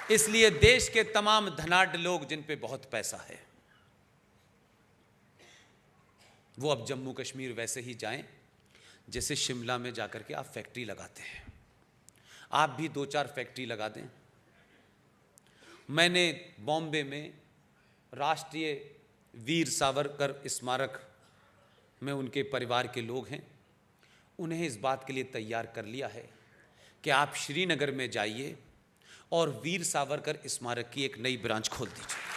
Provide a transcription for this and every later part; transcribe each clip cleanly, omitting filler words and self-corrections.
इसलिए देश के तमाम धनाढ्य लोग जिन पे बहुत पैसा है वो अब जम्मू कश्मीर वैसे ही जाएं जैसे शिमला में जाकर के आप फैक्ट्री लगाते हैं। आप भी 2-4 फैक्ट्री लगा दें। मैंने बॉम्बे में राष्ट्रीय वीर सावरकर स्मारक में उनके परिवार के लोग हैं, उन्हें इस बात के लिए तैयार कर लिया है कि आप श्रीनगर में जाइए और वीर सावरकर स्मारक की एक नई ब्रांच खोल दीजिए।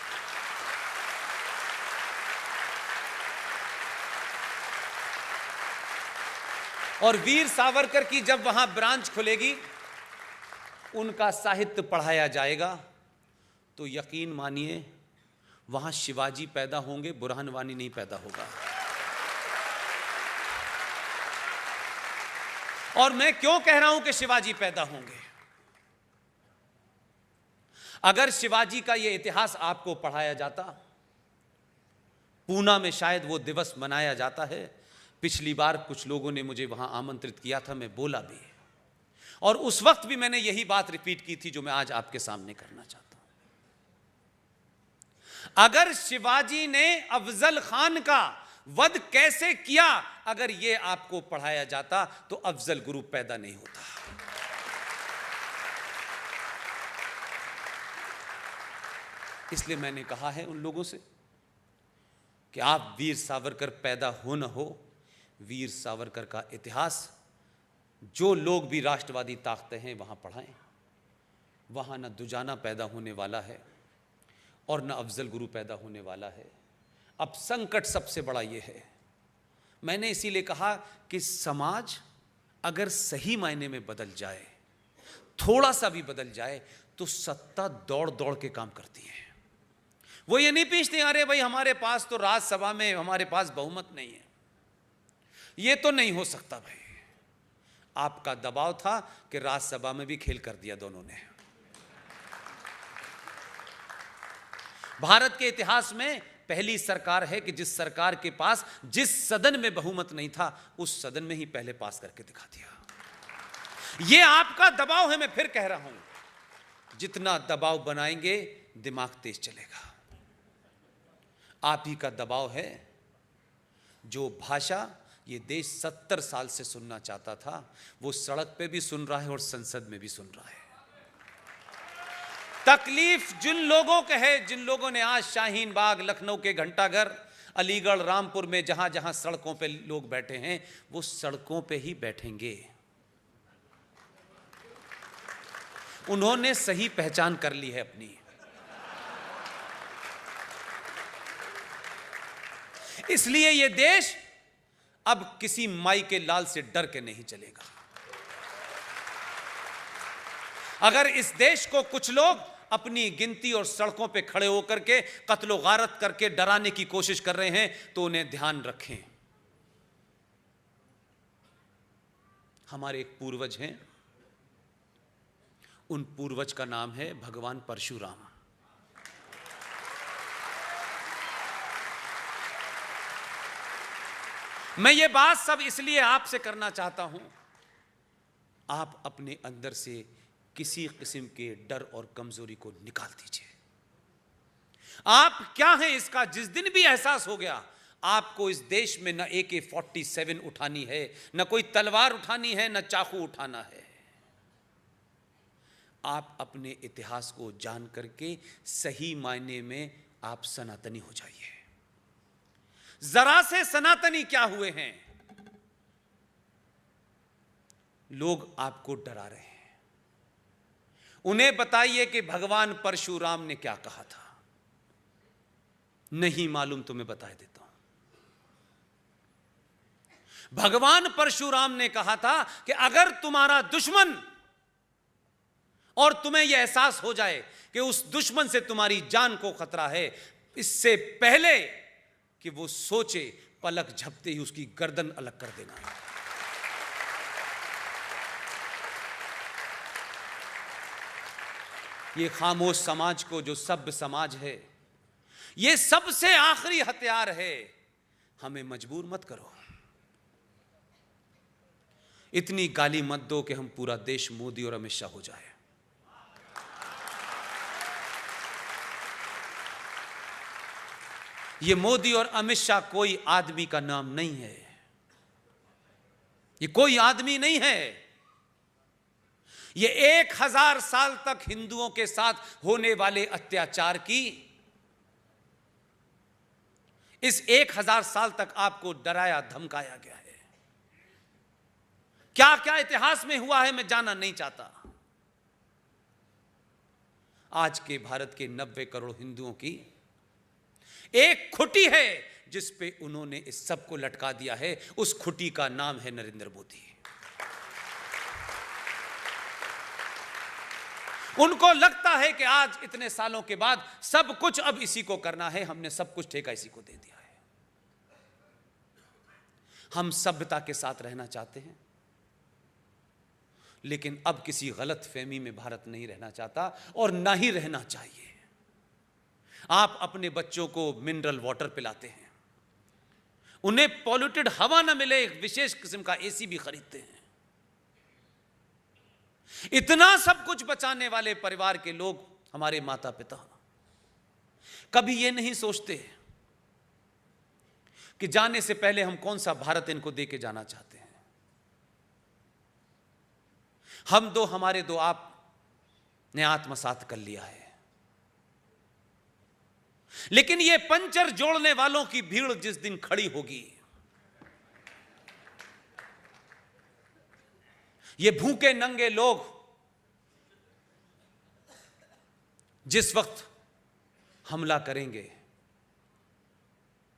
और वीर सावरकर की जब वहां ब्रांच खुलेगी, उनका साहित्य पढ़ाया जाएगा, तो यकीन मानिए वहां शिवाजी पैदा होंगे, बुरहान वानी नहीं पैदा होगा। और मैं क्यों कह रहा हूं कि शिवाजी पैदा होंगे? अगर शिवाजी का यह इतिहास आपको पढ़ाया जाता, पूना में शायद वो दिवस मनाया जाता है। पिछली बार कुछ लोगों ने मुझे वहां आमंत्रित किया था, मैं बोला भी, और उस वक्त भी मैंने यही बात रिपीट की थी जो मैं आज आपके सामने करना चाहता हूं। अगर शिवाजी ने अफजल खान का वध कैसे किया, अगर यह आपको पढ़ाया जाता तो अफजल गुरु पैदा नहीं होता। इसलिए मैंने कहा है उन लोगों से कि आप वीर सावरकर पैदा हो न हो, वीर सावरकर का इतिहास जो लोग भी राष्ट्रवादी ताकतें हैं वहां पढ़ाएं। वहां न दुजाना पैदा होने वाला है और न अफजल गुरु पैदा होने वाला है। अब संकट सबसे बड़ा यह है, मैंने इसीलिए कहा कि समाज अगर सही मायने में बदल जाए, थोड़ा सा भी बदल जाए, तो सत्ता दौड़ दौड़ के काम करती है। वो ये नहीं पूछते अरे भाई हमारे पास तो राज्यसभा में हमारे पास बहुमत नहीं है, ये तो नहीं हो सकता। भाई आपका दबाव था कि राज्यसभा में भी खेल कर दिया दोनों ने। भारत के इतिहास में पहली सरकार है कि जिस सरकार के पास जिस सदन में बहुमत नहीं था, उस सदन में ही पहले पास करके दिखा दिया। यह आपका दबाव है। मैं फिर कह रहा हूं, जितना दबाव बनाएंगे दिमाग तेज चलेगा। आप ही का दबाव है। जो भाषा ये देश 70 साल से सुनना चाहता था, वो सड़क पे भी सुन रहा है और संसद में भी सुन रहा है। तकलीफ जिन लोगों के है, जिन लोगों ने आज शाहीन बाग, लखनऊ के घंटाघर, अलीगढ़, रामपुर में जहां जहां सड़कों पे लोग बैठे हैं, वो सड़कों पे ही बैठेंगे। उन्होंने सही पहचान कर ली है अपनी। इसलिए यह देश अब किसी माई के लाल से डर के नहीं चलेगा। अगर इस देश को कुछ लोग अपनी गिनती और सड़कों पे खड़े होकर के कत्लो गारत करके डराने की कोशिश कर रहे हैं, तो उन्हें ध्यान रखें। हमारे एक पूर्वज हैं, उन पूर्वज का नाम है भगवान परशुराम। मैं ये बात सब इसलिए आपसे करना चाहता हूं, आप अपने अंदर से किसी किस्म के डर और कमजोरी को निकाल दीजिए। आप क्या हैं इसका जिस दिन भी एहसास हो गया, आपको इस देश में न AK-47 उठानी है, न कोई तलवार उठानी है, न चाकू उठाना है। आप अपने इतिहास को जान करके सही मायने में आप सनातनी हो जाइए। जरा से सनातनी क्या हुए हैं, लोग आपको डरा रहे हैं। उन्हें बताइए कि भगवान परशुराम ने क्या कहा था। नहीं मालूम तो मैं बता देता हूं। भगवान परशुराम ने कहा था कि अगर तुम्हारा दुश्मन, और तुम्हें यह एहसास हो जाए कि उस दुश्मन से तुम्हारी जान को खतरा है, इससे पहले कि वो सोचे, पलक झपते ही उसकी गर्दन अलग कर देना। ये खामोश समाज को, जो सभ्य समाज है, ये सबसे आखिरी हथियार है। हमें मजबूर मत करो, इतनी गाली मत दो कि हम पूरा देश मोदी और अमित शाह हो जाए। ये मोदी और अमित शाह कोई आदमी का नाम नहीं है, ये कोई आदमी नहीं है। ये 1000 साल तक हिंदुओं के साथ होने वाले अत्याचार की, इस 1000 साल तक आपको डराया धमकाया गया है। क्या क्या इतिहास में हुआ है मैं जानना नहीं चाहता। आज के भारत के 90 करोड़ हिंदुओं की एक खुटी है जिस पे उन्होंने इस सब को लटका दिया है। उस खुटी का नाम है नरेंद्र मोदी। उनको लगता है कि आज इतने सालों के बाद सब कुछ अब इसी को करना है, हमने सब कुछ ठेका इसी को दे दिया है। हम सभ्यता के साथ रहना चाहते हैं, लेकिन अब किसी गलत फहमी में भारत नहीं रहना चाहता और ना ही रहना चाहिए। आप अपने बच्चों को मिनरल वाटर पिलाते हैं, उन्हें पॉल्यूटेड हवा ना मिले एक विशेष किस्म का एसी भी खरीदते हैं। इतना सब कुछ बचाने वाले परिवार के लोग, हमारे माता पिता, कभी ये नहीं सोचते कि जाने से पहले हम कौन सा भारत इनको दे के जाना चाहते हैं। हम दो, हमारे दो आपने आत्मसात कर लिया है, लेकिन ये पंचर जोड़ने वालों की भीड़ जिस दिन खड़ी होगी, ये भूखे नंगे लोग जिस वक्त हमला करेंगे,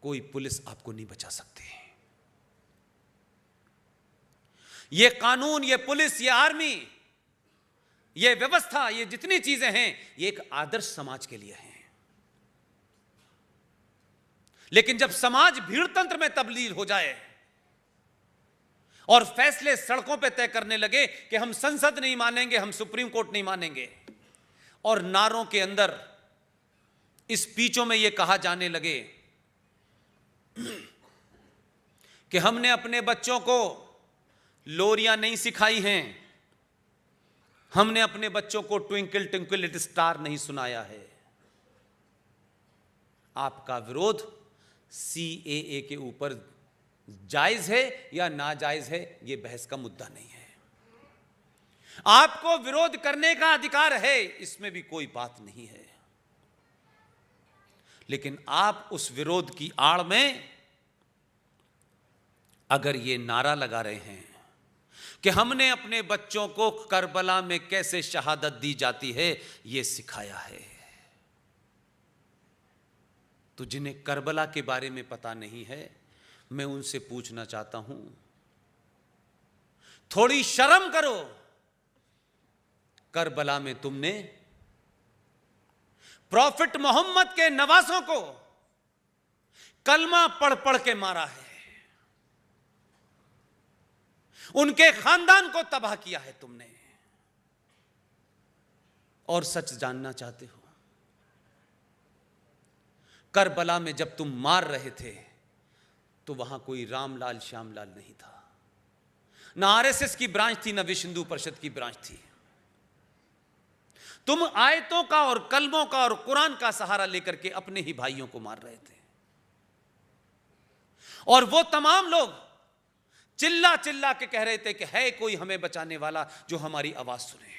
कोई पुलिस आपको नहीं बचा सकती। ये कानून, ये पुलिस, ये आर्मी, ये व्यवस्था, ये जितनी चीजें हैं, ये एक आदर्श समाज के लिए हैं। लेकिन जब समाज भीड़तंत्र में तब्दील हो जाए और फैसले सड़कों पे तय करने लगे कि हम संसद नहीं मानेंगे, हम सुप्रीम कोर्ट नहीं मानेंगे, और नारों के अंदर इस स्पीचों में यह कहा जाने लगे कि हमने अपने बच्चों को लोरियां नहीं सिखाई हैं, हमने अपने बच्चों को ट्विंकल ट्विंकल लिटिल स्टार नहीं सुनाया है। आपका विरोध सीएए के ऊपर जायज है या नाजायज है, यह बहस का मुद्दा नहीं है। आपको विरोध करने का अधिकार है, इसमें भी कोई बात नहीं है, लेकिन आप उस विरोध की आड़ में अगर ये नारा लगा रहे हैं कि हमने अपने बच्चों को करबला में कैसे शहादत दी जाती है यह सिखाया है, तो जिन्हें करबला के बारे में पता नहीं है, मैं उनसे पूछना चाहता हूं, थोड़ी शर्म करो। करबला में तुमने प्रॉफिट मोहम्मद के नवासों को कलमा पढ़ पढ़ के मारा है, उनके खानदान को तबाह किया है तुमने, और सच जानना चाहते हो, करबला में जब तुम मार रहे थे तो वहां कोई रामलाल श्यामलाल नहीं था, ना आरएसएस की ब्रांच थी, ना विश्व हिंदू परिषद की ब्रांच थी। तुम आयतों का और कलमों का और कुरान का सहारा लेकर के अपने ही भाइयों को मार रहे थे, और वो तमाम लोग चिल्ला चिल्ला के कह रहे थे कि है कोई हमें बचाने वाला जो हमारी आवाज सुने।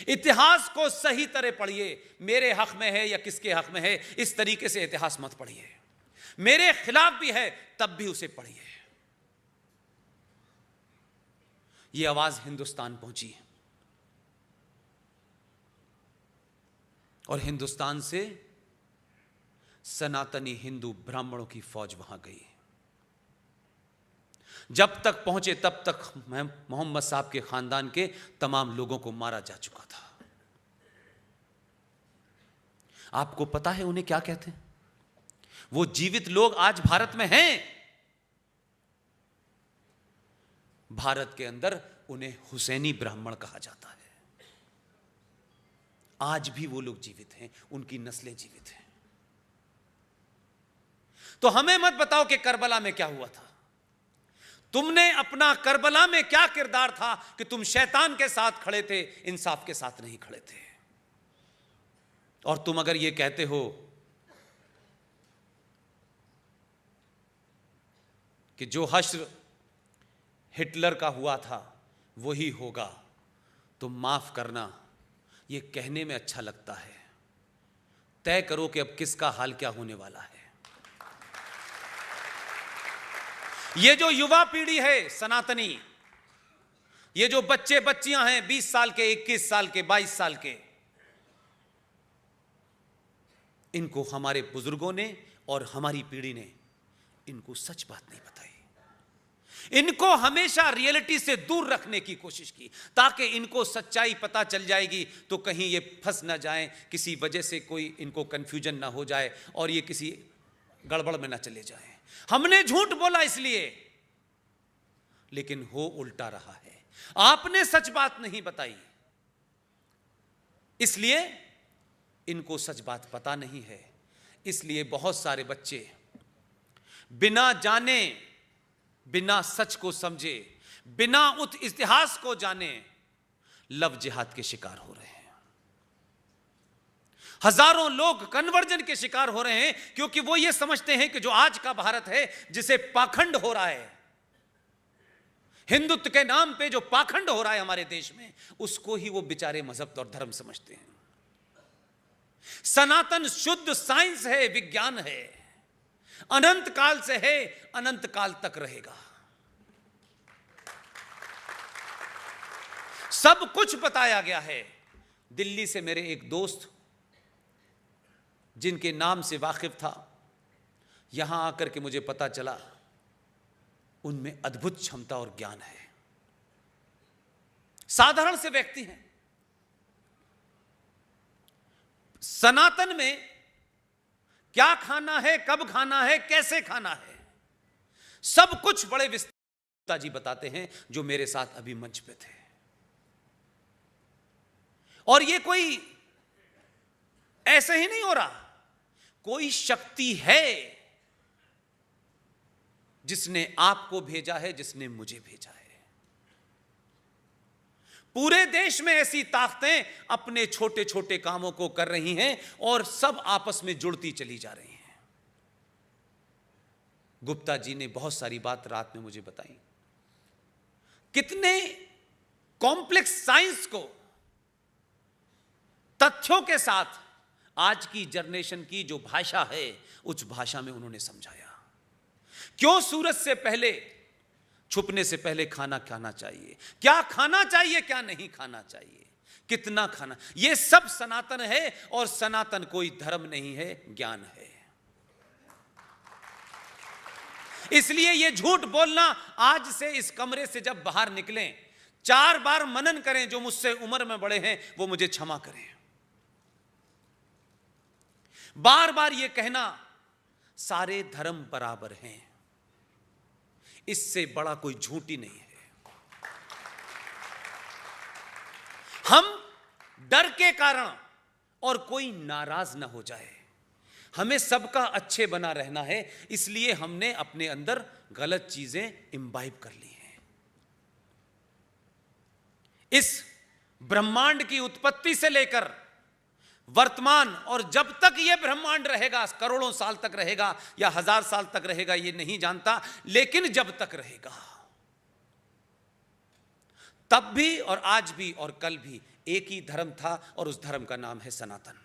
इतिहास को सही तरह पढ़िए, मेरे हक में है या किसके हक में है, इस तरीके से इतिहास मत पढ़िए। मेरे खिलाफ भी है तब भी उसे पढ़िए। यह आवाज हिंदुस्तान पहुंची और हिंदुस्तान से सनातनी हिंदू ब्राह्मणों की फौज वहां गई। जब तक पहुंचे तब तक मोहम्मद साहब के खानदान के तमाम लोगों को मारा जा चुका था। आपको पता है उन्हें क्या कहते हैं? वो जीवित लोग आज भारत में हैं। भारत के अंदर उन्हें हुसैनी ब्राह्मण कहा जाता है। आज भी वो लोग जीवित हैं, उनकी नस्लें जीवित हैं। तो हमें मत बताओ कि करबला में क्या हुआ था। तुमने अपना करबला में क्या किरदार था कि तुम शैतान के साथ खड़े थे, इंसाफ के साथ नहीं खड़े थे। और तुम अगर ये कहते हो कि जो हश्र हिटलर का हुआ था वही होगा, तो माफ करना, ये कहने में अच्छा लगता है, तय करो कि अब किसका हाल क्या होने वाला है। ये जो युवा पीढ़ी है सनातनी, ये जो बच्चे बच्चियां हैं 20 साल के, 21 साल के, 22 साल के, इनको हमारे बुजुर्गों ने और हमारी पीढ़ी ने इनको सच बात नहीं बताई। इनको हमेशा रियलिटी से दूर रखने की कोशिश की, ताकि इनको सच्चाई पता चल जाएगी तो कहीं ये फंस ना जाएं, किसी वजह से कोई इनको कंफ्यूजन ना हो जाए और ये किसी गड़बड़ में ना चले जाएं। हमने झूठ बोला इसलिए, लेकिन हो उल्टा रहा है। आपने सच बात नहीं बताई, इसलिए इनको सच बात पता नहीं है। इसलिए बहुत सारे बच्चे बिना जाने, बिना सच को समझे, बिना उस इतिहास को जाने लव जिहाद के शिकार हो रहे हैं। हजारों लोग कन्वर्जन के शिकार हो रहे हैं, क्योंकि वो ये समझते हैं कि जो आज का भारत है, जिसे पाखंड हो रहा है, हिंदुत्व के नाम पे जो पाखंड हो रहा है हमारे देश में, उसको ही वो बेचारे मजहब और धर्म समझते हैं। सनातन शुद्ध साइंस है, विज्ञान है, अनंत काल से है, अनंत काल तक रहेगा। सब कुछ बताया गया है। दिल्ली से मेरे एक दोस्त, जिनके नाम से वाकिफ था, यहां आकर के मुझे पता चला उनमें अद्भुत क्षमता और ज्ञान है। साधारण से व्यक्ति हैं। सनातन में क्या खाना है, कब खाना है, कैसे खाना है, सब कुछ बड़े विस्तार जी बताते हैं, जो मेरे साथ अभी मंच पे थे। और ये कोई ऐसे ही नहीं हो रहा, कोई शक्ति है जिसने आपको भेजा है, जिसने मुझे भेजा है। पूरे देश में ऐसी ताकतें अपने छोटे छोटे कामों को कर रही हैं और सब आपस में जुड़ती चली जा रही हैं। गुप्ता जी ने बहुत सारी बात रात में मुझे बताई। कितने कॉम्प्लेक्स साइंस को तथ्यों के साथ आज की जनरेशन की जो भाषा है, उस भाषा में उन्होंने समझाया। क्यों सूरज से पहले, छुपने से पहले खाना खाना चाहिए, क्या खाना चाहिए, क्या नहीं खाना चाहिए, कितना खाना, यह सब सनातन है। और सनातन कोई धर्म नहीं है, ज्ञान है। इसलिए यह झूठ बोलना, आज से इस कमरे से जब बाहर निकलें 4 बार मनन करें। जो मुझसे उम्र में बड़े हैं वो मुझे क्षमा करें। बार बार यह कहना सारे धर्म बराबर हैं, इससे बड़ा कोई झूठ ही नहीं है। हम डर के कारण, और कोई नाराज ना हो जाए, हमें सबका अच्छे बना रहना है, इसलिए हमने अपने अंदर गलत चीजें इम्बाइब कर ली हैं। इस ब्रह्मांड की उत्पत्ति से लेकर वर्तमान, और जब तक यह ब्रह्मांड रहेगा, करोड़ों साल तक रहेगा या 1000 साल तक रहेगा, यह नहीं जानता, लेकिन जब तक रहेगा, तब भी और आज भी और कल भी एक ही धर्म था, और उस धर्म का नाम है सनातन।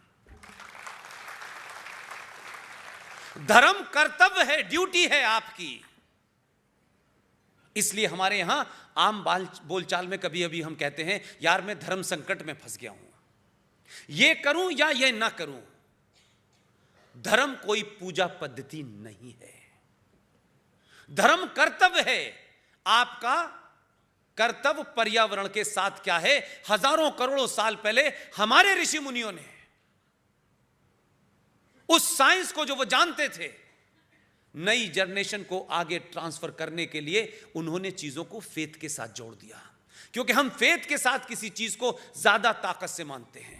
धर्म कर्तव्य है, ड्यूटी है आपकी। इसलिए हमारे यहां आम बोलचाल में कभी कभी हम कहते हैं, यार मैं धर्म संकट में फंस गया हूं, ये करूं या ये ना करूं। धर्म कोई पूजा पद्धति नहीं है, धर्म कर्तव्य है। आपका कर्तव्य पर्यावरण के साथ क्या है? हजारों करोड़ों साल पहले हमारे ऋषि मुनियों ने उस साइंस को जो वो जानते थे, नई जनरेशन को आगे ट्रांसफर करने के लिए उन्होंने चीजों को फेथ के साथ जोड़ दिया, क्योंकि हम फेथ के साथ किसी चीज को ज्यादा ताकत से मानते हैं।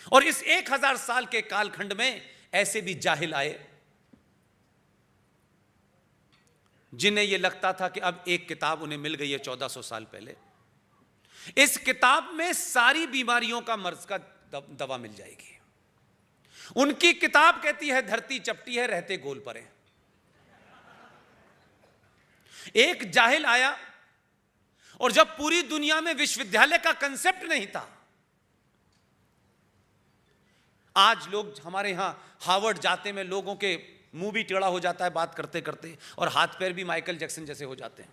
और इस 1000 साल के कालखंड में ऐसे भी जाहिल आए जिन्हें यह लगता था कि अब एक किताब उन्हें मिल गई है 1400 साल पहले, इस किताब में सारी बीमारियों का मर्ज का दवा मिल जाएगी। उनकी किताब कहती है धरती चपटी है, रहते गोल पर है। एक जाहिल आया, और जब पूरी दुनिया में विश्वविद्यालय का कंसेप्ट नहीं था, आज लोग हमारे यहां हार्वर्ड जाते में लोगों के मुंह भी टेढ़ा हो जाता है बात करते करते, और हाथ पैर भी माइकल जैक्सन जैसे हो जाते हैं।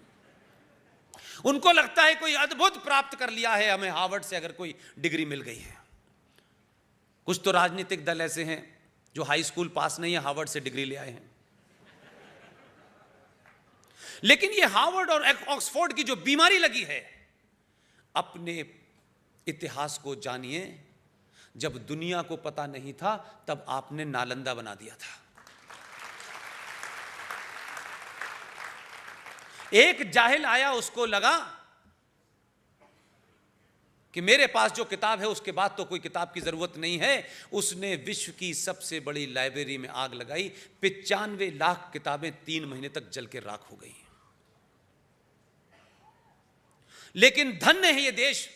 उनको लगता है कोई अद्भुत प्राप्त कर लिया है हमें हार्वर्ड से अगर कोई डिग्री मिल गई है। कुछ तो राजनीतिक दल ऐसे हैं जो हाई स्कूल पास नहीं है, हार्वर्ड से डिग्री ले आए हैं। लेकिन ये हार्वर्ड और ऑक्सफोर्ड की जो बीमारी लगी है, अपने इतिहास को जानिए। जब दुनिया को पता नहीं था तब आपने नालंदा बना दिया था। एक जाहिल आया, उसको लगा कि मेरे पास जो किताब है उसके बाद तो कोई किताब की जरूरत नहीं है। उसने विश्व की सबसे बड़ी लाइब्रेरी में आग लगाई। 95 लाख किताबें 3 महीने तक जल के राख हो गई। लेकिन धन्य है ये देश,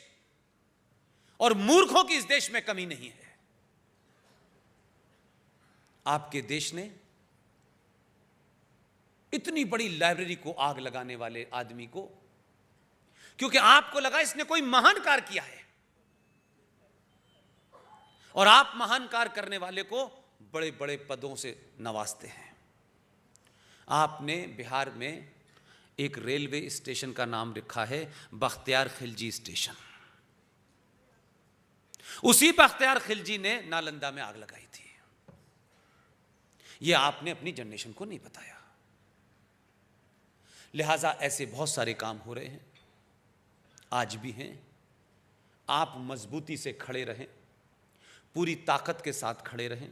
और मूर्खों की इस देश में कमी नहीं है। आपके देश ने इतनी बड़ी लाइब्रेरी को आग लगाने वाले आदमी को, क्योंकि आपको लगा इसने कोई महान कार्य किया है, और आप महान कार्य करने वाले को बड़े बड़े पदों से नवाजते हैं। आपने बिहार में एक रेलवे स्टेशन का नाम रखा है बख्तियार खिलजी स्टेशन। उसी बख्तियार खिलजी ने नालंदा में आग लगाई थी। यह आपने अपनी जनरेशन को नहीं बताया। लिहाजा ऐसे बहुत सारे काम हो रहे हैं, आज भी हैं। आप मजबूती से खड़े रहें, पूरी ताकत के साथ खड़े रहें।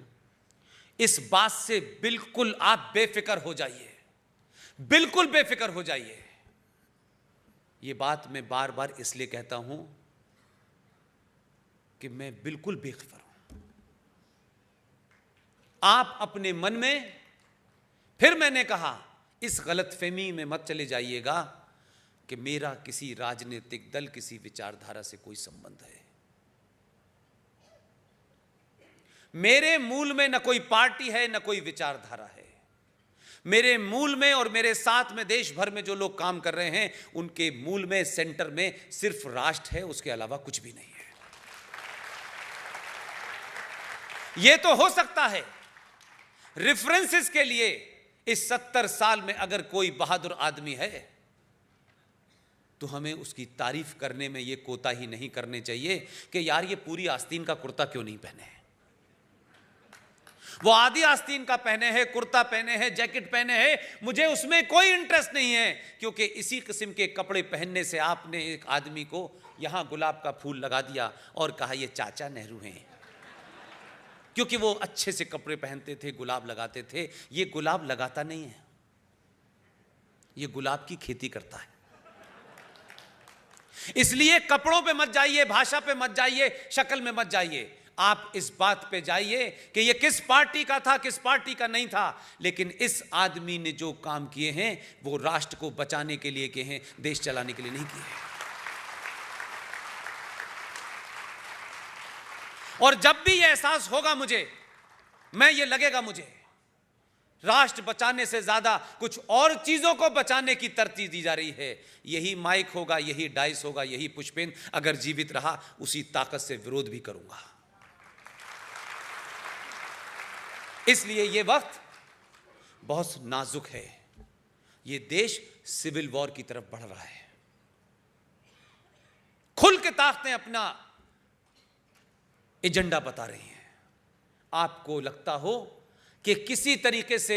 इस बात से बिल्कुल आप बेफिक्र हो जाइए, बिल्कुल बेफिक्र हो जाइए। यह बात मैं बार बार इसलिए कहता हूं कि मैं बिल्कुल बेखबर हूं। आप अपने मन में, फिर मैंने कहा, इस गलतफहमी में मत चले जाइएगा कि मेरा किसी राजनीतिक दल, किसी विचारधारा से कोई संबंध है। मेरे मूल में न कोई पार्टी है, न कोई विचारधारा है। मेरे मूल में और मेरे साथ में देश भर में जो लोग काम कर रहे हैं, उनके मूल में, सेंटर में सिर्फ राष्ट्र है, उसके अलावा कुछ भी नहीं है। यह तो हो सकता है रेफरेंसेस के लिए इस 70 साल में अगर कोई बहादुर आदमी है तो हमें उसकी तारीफ करने में यह कोताही नहीं करनी चाहिए कि यार ये पूरी आस्तीन का कुर्ता क्यों नहीं पहने हैं। वो आधी आस्तीन का पहने हैं, कुर्ता पहने हैं, जैकेट पहने हैं, मुझे उसमें कोई इंटरेस्ट नहीं है, क्योंकि इसी किस्म के कपड़े पहनने से आपने एक आदमी को यहां गुलाब का फूल लगा दिया और कहा ये चाचा नेहरू हैं, क्योंकि वो अच्छे से कपड़े पहनते थे, गुलाब लगाते थे। ये गुलाब लगाता नहीं है, ये गुलाब की खेती करता है। इसलिए कपड़ों पे मत जाइए, भाषा पे मत जाइए, शक्ल में मत जाइए। आप इस बात पे जाइए कि ये किस पार्टी का था, किस पार्टी का नहीं था, लेकिन इस आदमी ने जो काम किए हैं वो राष्ट्र को बचाने के लिए किए हैं, देश चलाने के लिए नहीं किए हैं। और जब भी ये एहसास होगा मुझे, ये लगेगा मुझे राष्ट्र बचाने से ज्यादा कुछ और चीजों को बचाने की तरजीह दी जा रही है, यही माइक होगा, यही डाइस होगा, यही पुष्पेन अगर जीवित रहा, उसी ताकत से विरोध भी करूंगा। इसलिए यह वक्त बहुत नाजुक है। यह देश सिविल वॉर की तरफ बढ़ रहा है। खुल के ताकतें अपना एजेंडा बता रही हैं। आपको लगता हो कि किसी तरीके से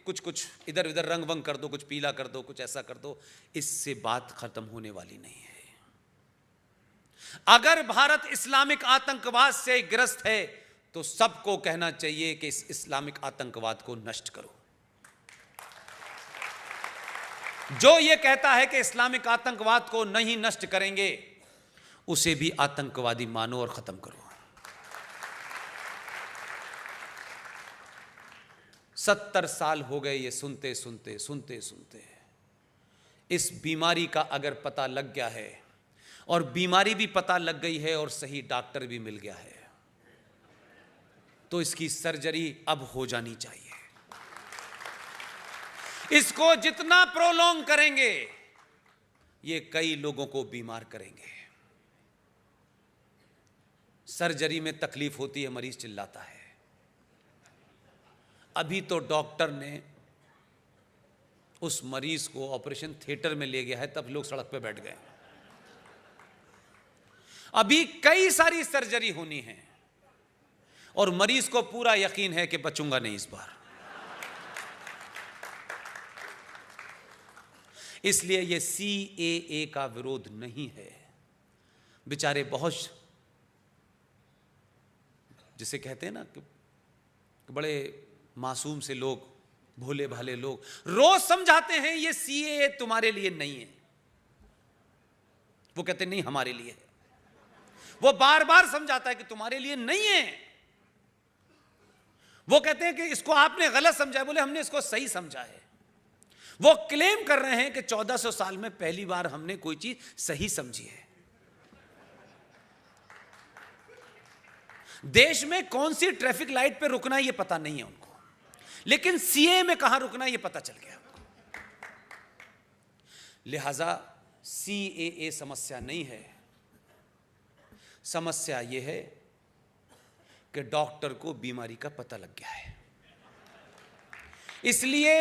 कुछ इधर उधर रंग वंग कर दो, कुछ पीला कर दो, कुछ ऐसा कर दो, इससे बात खत्म होने वाली नहीं है। अगर भारत इस्लामिक आतंकवाद से ग्रस्त है तो सबको कहना चाहिए कि इस इस्लामिक आतंकवाद को नष्ट करो। जो यह कहता है कि इस्लामिक आतंकवाद को नहीं नष्ट करेंगे, उसे भी आतंकवादी मानो और खत्म करो। 70 साल हो गए ये सुनते सुनते। इस बीमारी का अगर पता लग गया है, और बीमारी भी पता लग गई है और सही डॉक्टर भी मिल गया है, तो इसकी सर्जरी अब हो जानी चाहिए। इसको जितना प्रोलॉन्ग करेंगे ये कई लोगों को बीमार करेंगे। सर्जरी में तकलीफ होती है, मरीज चिल्लाता है। अभी तो डॉक्टर ने उस मरीज को ऑपरेशन थिएटर में ले गया है, तब लोग सड़क पे बैठ गए। अभी कई सारी सर्जरी होनी है और मरीज को पूरा यकीन है कि बचूंगा नहीं इस बार। इसलिए यह CAA का विरोध नहीं है। बेचारे बहुत, जिसे कहते हैं ना कि बड़े मासूम से लोग, भोले भाले लोग रोज समझाते हैं ये CAA तुम्हारे लिए नहीं है। वो कहते हैं नहीं हमारे लिए है। वो बार बार समझाता है कि तुम्हारे लिए नहीं है। वो कहते हैं कि इसको आपने गलत समझा है। बोले हमने इसको सही समझा है। वो क्लेम कर रहे हैं कि 1400 साल में पहली बार हमने कोई चीज सही समझी है। देश में कौन सी ट्रैफिक लाइट पे रुकना है ये पता नहीं है उनको, लेकिन CAA में कहां रुकना है ये पता चल गया उनको। लिहाजा CAA समस्या नहीं है। समस्या यह है कि डॉक्टर को बीमारी का पता लग गया है। इसलिए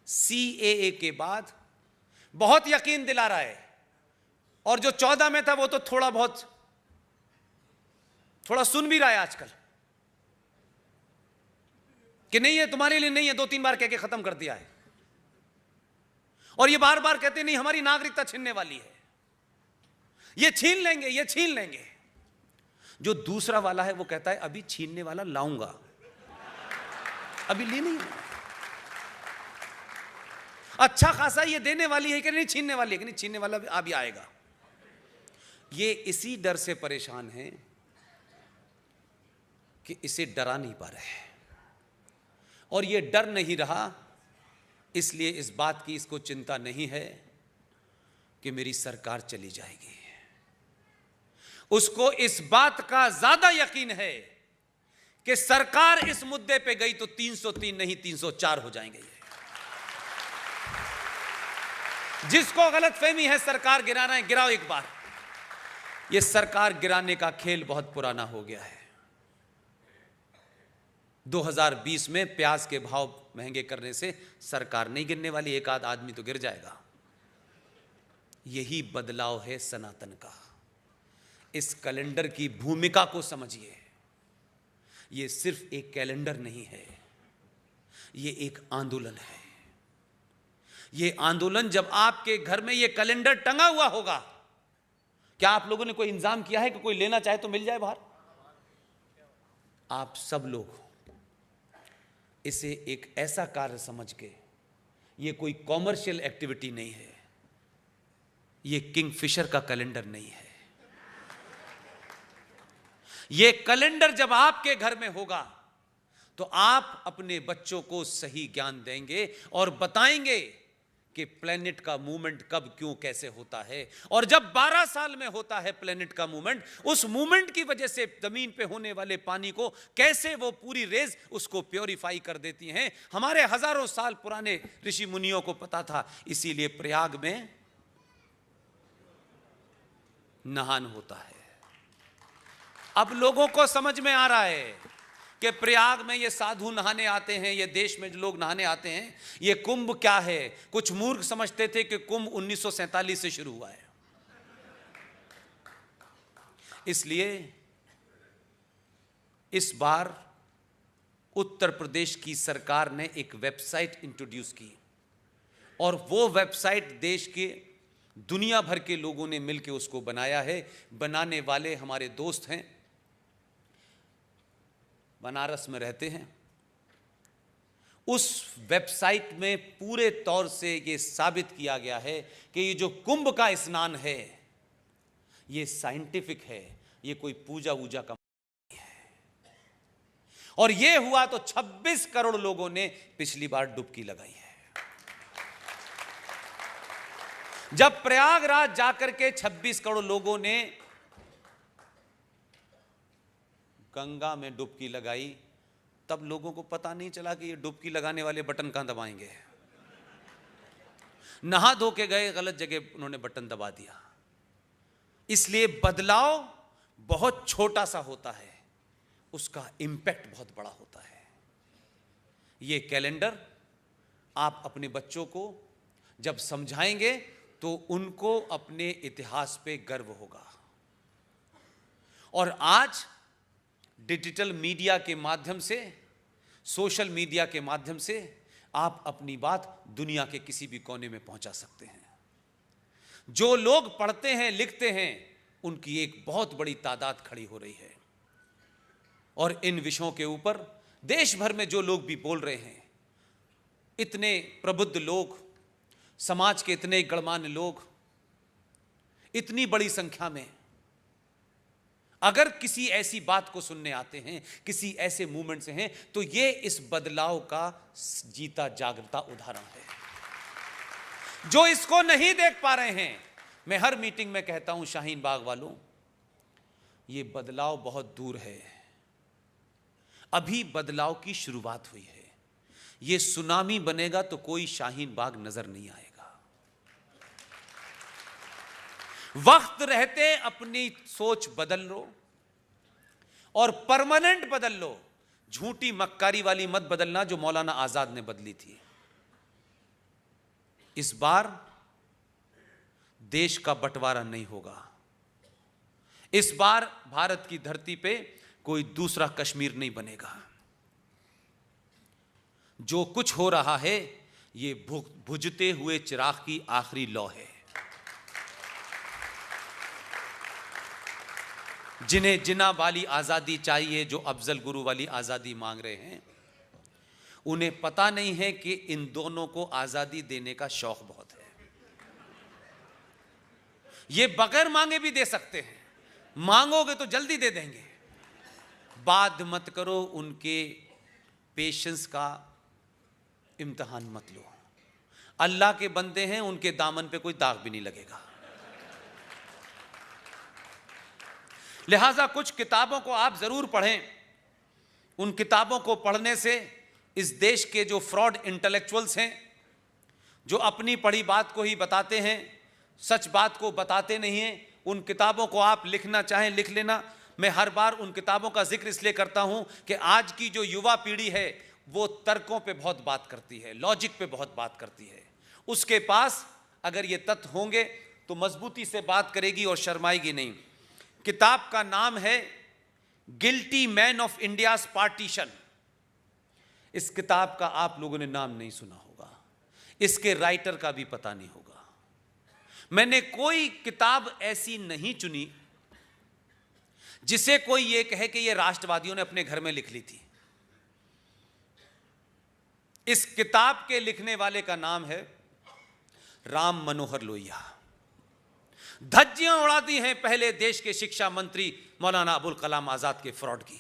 CAA के बाद बहुत यकीन दिला रहा है, और जो 14 में था वो तो थोड़ा सुन भी रहा है आजकल कि नहीं है तुम्हारे लिए नहीं है, 2-3 बार कह के खत्म कर दिया है। और ये बार बार कहते नहीं हमारी नागरिकता छीनने वाली है, ये छीन लेंगे, ये छीन लेंगे। जो दूसरा वाला है वो कहता है अभी छीनने वाला लाऊंगा, अभी ले नहीं। अच्छा खासा ये देने वाली है कि नहीं छीनने वाली है कि नहीं, छीनने वाला अभी आएगा। ये इसी डर से परेशान है कि इसे डरा नहीं पा रहे, और ये डर नहीं रहा इसलिए इस बात की इसको चिंता नहीं है कि मेरी सरकार चली जाएगी। उसको इस बात का ज्यादा यकीन है कि सरकार इस मुद्दे पे गई तो 303 नहीं 304 हो जाएंगे। जिसको गलतफहमी है सरकार गिराना है, गिराओ एक बार। यह सरकार गिराने का खेल बहुत पुराना हो गया है। 2020 में प्याज के भाव महंगे करने से सरकार नहीं गिरने वाली, एक आध आदमी तो गिर जाएगा। यही बदलाव है सनातन का। इस कैलेंडर की भूमिका को समझिए। यह सिर्फ एक कैलेंडर नहीं है, यह एक आंदोलन है। यह आंदोलन जब आपके घर में यह कैलेंडर टंगा हुआ होगा, क्या आप लोगों ने कोई इंतजाम किया है कि कोई लेना चाहे तो मिल जाए बाहर? आप सब लोग इसे एक ऐसा कार्य समझ के, यह कोई कॉमर्शियल एक्टिविटी नहीं है, यह किंगफिशर का कैलेंडर नहीं है। यह कैलेंडर जब आपके घर में होगा तो आप अपने बच्चों को सही ज्ञान देंगे और बताएंगे कि प्लेनेट का मूवमेंट कब क्यों कैसे होता है। और जब 12 साल में होता है प्लेनेट का मूवमेंट, उस मूवमेंट की वजह से जमीन पे होने वाले पानी को कैसे वो पूरी रेज उसको प्योरीफाई कर देती हैं। हमारे हजारों साल पुराने ऋषि मुनियों को पता था, इसीलिए प्रयाग में नहान होता है। अब लोगों को समझ में आ रहा है कि प्रयाग में ये साधु नहाने आते हैं, ये देश में जो लोग नहाने आते हैं, ये कुंभ क्या है। कुछ मूर्ख समझते थे कि कुंभ 1947 से शुरू हुआ है। इसलिए इस बार उत्तर प्रदेश की सरकार ने एक वेबसाइट इंट्रोड्यूस की, और वो वेबसाइट देश के दुनिया भर के लोगों ने मिलकर उसको बनाया है। बनाने वाले हमारे दोस्त हैं, बनारस में रहते हैं। उस वेबसाइट में पूरे तौर से ये साबित किया गया है कि ये जो कुंभ का स्नान है ये साइंटिफिक है, ये कोई पूजा वूजा का नहीं है। और ये हुआ तो 26 करोड़ लोगों ने पिछली बार डुबकी लगाई है। जब प्रयागराज जाकर के 26 करोड़ लोगों ने गंगा में डुबकी लगाई, तब लोगों को पता नहीं चला कि ये डुबकी लगाने वाले बटन कहां दबाएंगे। नहा धो के गए, गलत जगह उन्होंने बटन दबा दिया। इसलिए बदलाव बहुत छोटा सा होता है, उसका इंपैक्ट बहुत बड़ा होता है। ये कैलेंडर आप अपने बच्चों को जब समझाएंगे तो उनको अपने इतिहास पे गर्व होगा। और आज डिजिटल मीडिया के माध्यम से, सोशल मीडिया के माध्यम से आप अपनी बात दुनिया के किसी भी कोने में पहुंचा सकते हैं। जो लोग पढ़ते हैं, लिखते हैं, उनकी एक बहुत बड़ी तादाद खड़ी हो रही है। और इन विषयों के ऊपर देश भर में जो लोग भी बोल रहे हैं, इतने प्रबुद्ध लोग, समाज के इतने गणमान्य लोग, इतनी बड़ी संख्या में अगर किसी ऐसी बात को सुनने आते हैं, किसी ऐसे मूवमेंट से हैं, तो ये इस बदलाव का जीता जागता उदाहरण है। जो इसको नहीं देख पा रहे हैं, मैं हर मीटिंग में कहता हूं, शाहीन बाग वालों, ये बदलाव बहुत दूर है, अभी बदलाव की शुरुआत हुई है। ये सुनामी बनेगा तो कोई शाहीन बाग नजर नहीं आएगा। वक्त रहते अपनी सोच बदल लो और परमानेंट बदल लो। झूठी मक्कारी वाली मत बदलना जो मौलाना आजाद ने बदली थी। इस बार देश का बंटवारा नहीं होगा। इस बार भारत की धरती पे कोई दूसरा कश्मीर नहीं बनेगा। जो कुछ हो रहा है ये बुझते हुए चिराग की आखिरी लौ है। जिन्हें जिन्ना वाली आजादी चाहिए, जो अफजल गुरु वाली आजादी मांग रहे हैं, उन्हें पता नहीं है कि इन दोनों को आजादी देने का शौक बहुत है। ये बगैर मांगे भी दे सकते हैं, मांगोगे तो जल्दी दे देंगे। बात मत करो, उनके पेशेंस का इम्तिहान मत लो। अल्लाह के बंदे हैं, उनके दामन पे कोई दाग भी नहीं लगेगा। लिहाजा कुछ किताबों को आप जरूर पढ़ें। उन किताबों को पढ़ने से इस देश के जो फ्रॉड इंटेलेक्चुअल्स हैं, जो अपनी पढ़ी बात को ही बताते हैं, सच बात को बताते नहीं हैं, उन किताबों को आप लिखना चाहें लिख लेना। मैं हर बार उन किताबों का जिक्र इसलिए करता हूं कि आज की जो युवा पीढ़ी है वो तर्कों पे बहुत बात करती है, लॉजिक पे बहुत बात करती है। उसके पास अगर ये तथ्य होंगे तो मजबूती से बात करेगी और शर्माएगी नहीं। किताब का नाम है guilty man of India's partition. इस किताब का आप लोगों ने नाम नहीं सुना होगा, इसके राइटर का भी पता नहीं होगा। मैंने कोई किताब ऐसी नहीं चुनी जिसे कोई ये कहे कि ये राष्ट्रवादियों ने अपने घर में लिख ली थी। इस किताब के लिखने वाले का नाम है राम मनोहर लोहिया। धज्जियां उड़ा दी हैं पहले देश के शिक्षा मंत्री मौलाना अबुल कलाम आजाद के फ्रॉड की।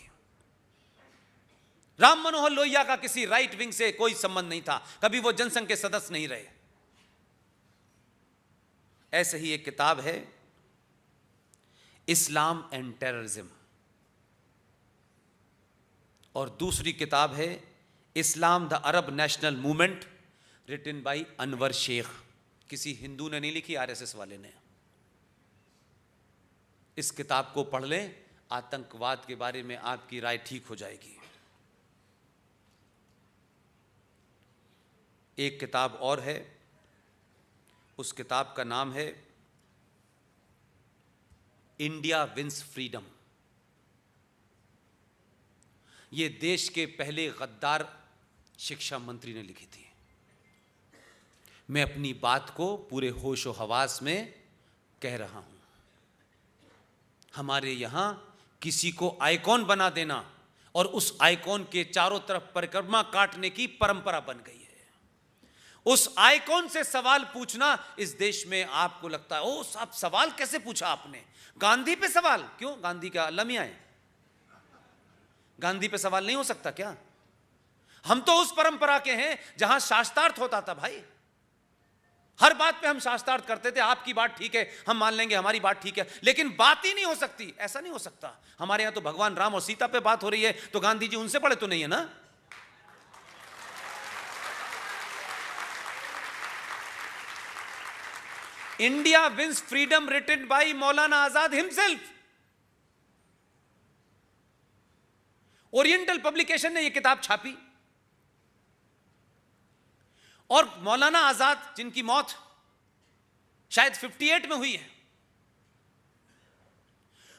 राम मनोहर लोहिया का किसी राइट विंग से कोई संबंध नहीं था, कभी वो जनसंघ के सदस्य नहीं रहे। ऐसे ही एक किताब है इस्लाम एंड टेररिज्म, और दूसरी किताब है Islam the Arab national movement, written by Anwar Shaikh. किसी हिंदू ने नहीं लिखी, आरएसएस वाले ने। इस किताब को पढ़ लें, आतंकवाद के बारे में आपकी राय ठीक हो जाएगी। एक किताब और है, उस किताब का नाम है इंडिया विंस फ्रीडम। ये देश के पहले गद्दार शिक्षा मंत्री ने लिखी थी। मैं अपनी बात को पूरे होशो हवास में कह रहा हूं। हमारे यहां किसी को आइकॉन बना देना और उस आइकॉन के चारों तरफ परिक्रमा काटने की परंपरा बन गई है। उस आइकॉन से सवाल पूछना इस देश में आपको लगता है, ओ साहब सवाल कैसे पूछा आपने? गांधी पे सवाल क्यों? गांधी का अलमिया है, गांधी पे सवाल नहीं हो सकता क्या? हम तो उस परंपरा के हैं जहां शास्त्रार्थ होता था भाई। हर बात पे हम शास्त्रार्थ करते थे, आपकी बात ठीक है हम मान लेंगे, हमारी बात ठीक है, लेकिन बात ही नहीं हो सकती। ऐसा नहीं हो सकता। हमारे यहां तो भगवान राम और सीता पे बात हो रही है, तो गांधी जी उनसे पढ़े तो नहीं है ना। India wins freedom written by Maulana Azad himself. Oriental publication ने यह किताब छापी और मौलाना आजाद, जिनकी मौत शायद 58 में हुई है,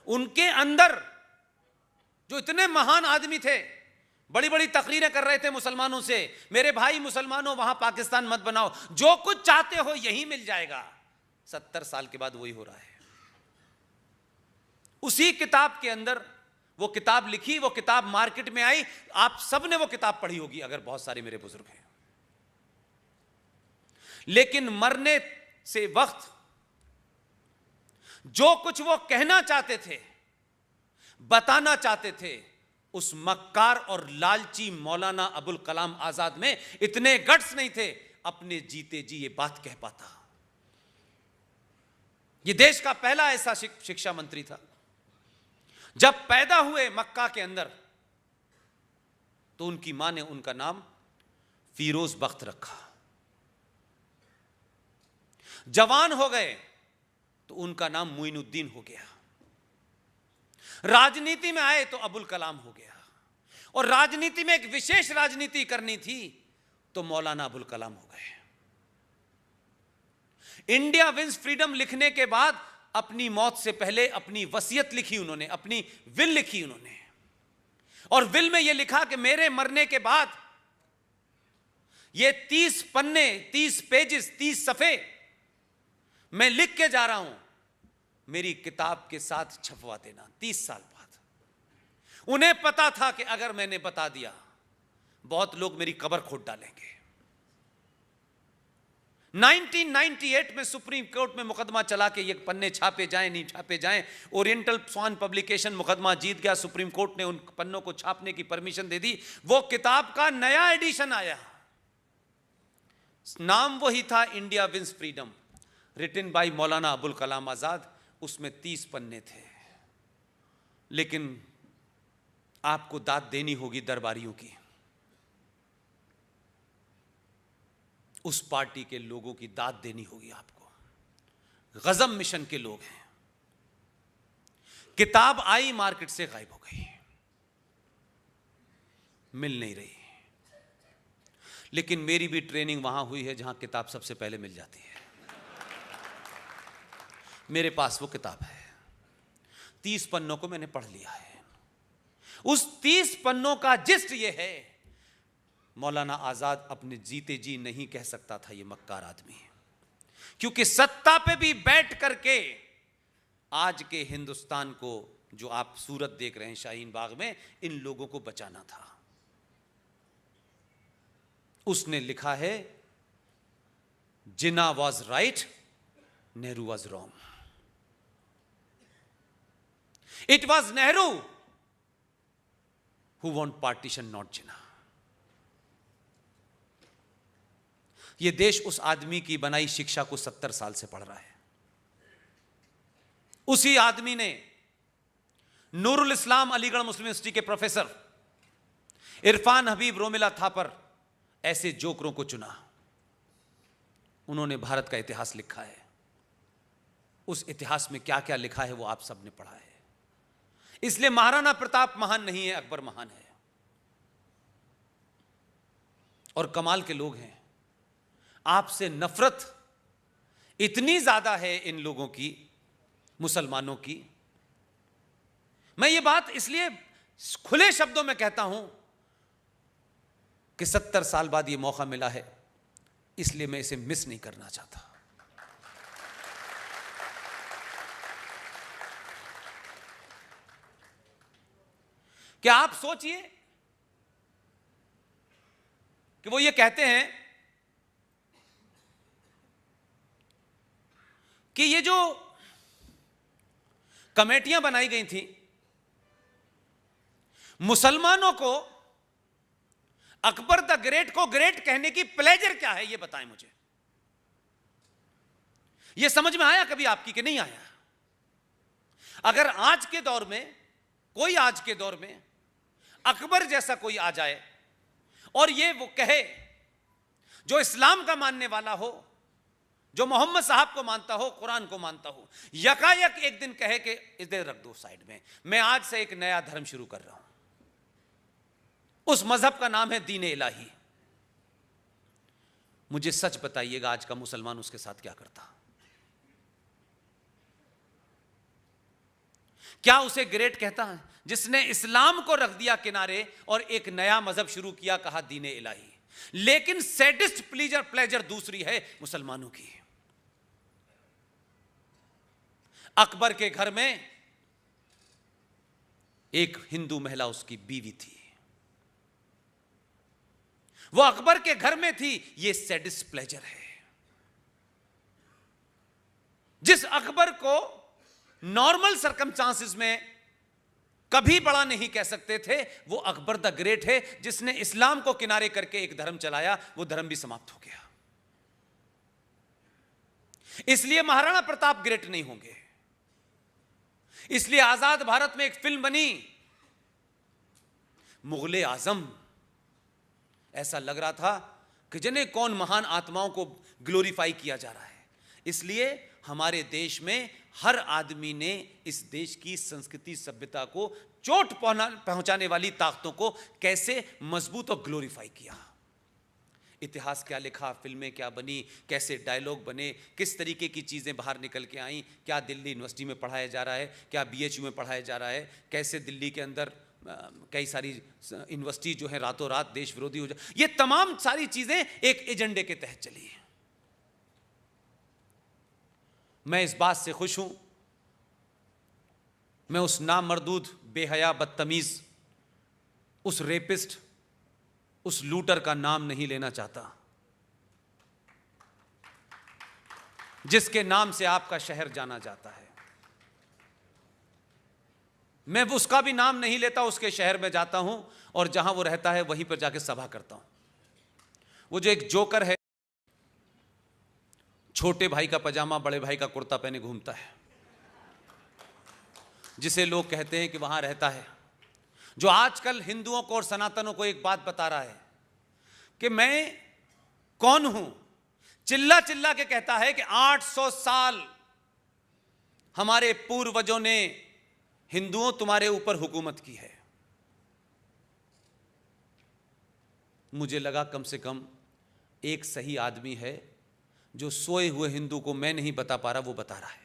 उनके अंदर जो इतने महान आदमी थे, बड़ी बड़ी तकरीरें कर रहे थे मुसलमानों से, मेरे भाई मुसलमानों वहां पाकिस्तान मत बनाओ, जो कुछ चाहते हो यही मिल जाएगा। 70 साल के बाद वही हो रहा है। उसी किताब के अंदर वो किताब लिखी, वो किताब मार्केट में आई, आप सब ने वो किताब पढ़ी होगी अगर बहुत सारे मेरे बुजुर्ग हैं। लेकिन मरने से वक्त जो कुछ वो कहना चाहते थे, बताना चाहते थे, उस मक्कार और लालची मौलाना अबुल कलाम आजाद में इतने गट्स नहीं थे अपने जीते जी ये बात कह पाता। ये देश का पहला ऐसा शिक्षा मंत्री था। जब पैदा हुए मक्का के अंदर तो उनकी मां ने उनका नाम फिरोज बख्त रखा। जवान हो गए तो उनका नाम मुइनुद्दीन हो गया। राजनीति में आए तो अबुल कलाम हो गया, और राजनीति में एक विशेष राजनीति करनी थी तो मौलाना अबुल कलाम हो गए। इंडिया विंस फ्रीडम लिखने के बाद अपनी मौत से पहले अपनी वसीयत लिखी उन्होंने, अपनी विल लिखी उन्होंने, और विल में यह लिखा कि मेरे मरने के बाद ये 30 पन्ने, 30 पेजेस, 30 सफ़े मैं लिख के जा रहा हूं, मेरी किताब के साथ छपवा देना 30 साल बाद। उन्हें पता था कि अगर मैंने बता दिया बहुत लोग मेरी कब्र खोद डालेंगे। 1998 में सुप्रीम कोर्ट में मुकदमा चला के ये पन्ने छापे जाएं नहीं छापे जाएं। ओरिएंटल स्वान पब्लिकेशन मुकदमा जीत गया। सुप्रीम कोर्ट ने उन पन्नों को छापने की परमिशन दे दी। वो किताब का नया एडिशन आया, नाम वही था India wins freedom, written by Maulana Abul Kalam Azad. उसमें 30 पन्ने थे। लेकिन आपको दाद देनी होगी दरबारियों की, उस पार्टी के लोगों की दाद देनी होगी आपको। गजम मिशन के लोग हैं। किताब आई, मार्केट से गायब हो गई, मिल नहीं रही। लेकिन मेरी भी ट्रेनिंग वहां हुई है जहां किताब सबसे पहले मिल जाती है। मेरे पास वो किताब है, 30 पन्नों को मैंने पढ़ लिया है। उस 30 पन्नों का जिस्ट ये है, मौलाना आजाद अपने जीते जी नहीं कह सकता था ये मक्कार आदमी, क्योंकि सत्ता पे भी बैठ करके आज के हिंदुस्तान को, जो आप सूरत देख रहे हैं शाहीन बाग में, इन लोगों को बचाना था। उसने लिखा है, Jinnah was right, Nehru was wrong. It was Nehru who want partition, not Jinnah. यह देश उस आदमी की बनाई शिक्षा को 70 साल से पढ़ रहा है। उसी आदमी ने नूरुल इस्लाम अलीगढ़ मुस्लिम यूनिवर्सिटी के प्रोफेसर इरफान हबीब रोमिला थापर ऐसे जोकरों को चुना। उन्होंने भारत का इतिहास लिखा है। उस इतिहास में क्या क्या लिखा है वो आप सबने पढ़ा है। इसलिए महाराणा प्रताप महान नहीं है, अकबर महान है। और कमाल के लोग हैं, आपसे नफरत इतनी ज्यादा है इन लोगों की, मुसलमानों की। मैं ये बात इसलिए खुले शब्दों में कहता हूं कि 70 साल बाद ये मौका मिला है, इसलिए मैं इसे मिस नहीं करना चाहता। क्या आप सोचिए कि वो ये कहते हैं कि ये जो कमेटियां बनाई गई थी, मुसलमानों को अकबर द ग्रेट को ग्रेट कहने की प्लेजर क्या है, ये बताएं मुझे। ये समझ में आया कभी आपकी कि नहीं आया? अगर आज के दौर में कोई, आज के दौर में अकबर जैसा कोई आ जाए और ये वो कहे, जो इस्लाम का मानने वाला हो, जो मोहम्मद साहब को मानता हो, कुरान को मानता हो, यकायक एक दिन कहे कि इधर रख दो साइड में, मैं आज से एक नया धर्म शुरू कर रहा हूं, उस मजहब का नाम है दीन इलाही। मुझे सच बताइएगा आज का मुसलमान उसके साथ क्या करता? क्या उसे ग्रेट कहता है जिसने इस्लाम को रख दिया किनारे और एक नया मजहब शुरू किया, कहा दीन इलाही? लेकिन सैडिस्ट प्लेजर दूसरी है मुसलमानों की। अकबर के घर में एक हिंदू महिला उसकी बीवी थी, वो अकबर के घर में थी। यह सैडिस्ट प्लेजर है। जिस अकबर को नॉर्मल सर्कमस्टांसेस में कभी बड़ा नहीं कह सकते थे, वो अकबर द ग्रेट है जिसने इस्लाम को किनारे करके एक धर्म चलाया, वो धर्म भी समाप्त हो गया। इसलिए महाराणा प्रताप ग्रेट नहीं होंगे। इसलिए आजाद भारत में एक फिल्म बनी मुगले आजम। ऐसा लग रहा था कि जने कौन महान आत्माओं को ग्लोरीफाई किया जा रहा है। इसलिए हमारे देश में हर आदमी ने इस देश की संस्कृति सभ्यता को चोट पहुंचाने वाली ताकतों को कैसे मजबूत और ग्लोरीफाई किया। इतिहास क्या लिखा, फिल्में क्या बनी, कैसे डायलॉग बने, किस तरीके की चीज़ें बाहर निकल के आई, क्या दिल्ली यूनिवर्सिटी में पढ़ाया जा रहा है, क्या बीएचयू में पढ़ाया जा रहा है, कैसे दिल्ली के अंदर कई सारी यूनिवर्सिटी जो है रातों रात देश विरोधी हो जाए। ये तमाम सारी चीज़ें एक एजेंडे के तहत चली है। मैं इस बात से खुश हूं, मैं उस नामर्दूद, बेहया, बदतमीज, उस रेपिस्ट, उस लूटर का नाम नहीं लेना चाहता जिसके नाम से आपका शहर जाना जाता है। मैं उसका भी नाम नहीं लेता, उसके शहर में जाता हूं और जहां वो रहता है वहीं पर जाके सभा करता हूं। वो जो एक जोकर है, छोटे भाई का पजामा बड़े भाई का कुर्ता पहने घूमता है, जिसे लोग कहते हैं कि वहां रहता है, जो आजकल हिंदुओं को और सनातनों को एक बात बता रहा है कि मैं कौन हूं, चिल्ला चिल्ला के कहता है कि 800 साल हमारे पूर्वजों ने हिंदुओं तुम्हारे ऊपर हुकूमत की है। मुझे लगा कम से कम एक सही आदमी है जो सोए हुए हिंदू को मैं नहीं बता पा रहा, वो बता रहा है।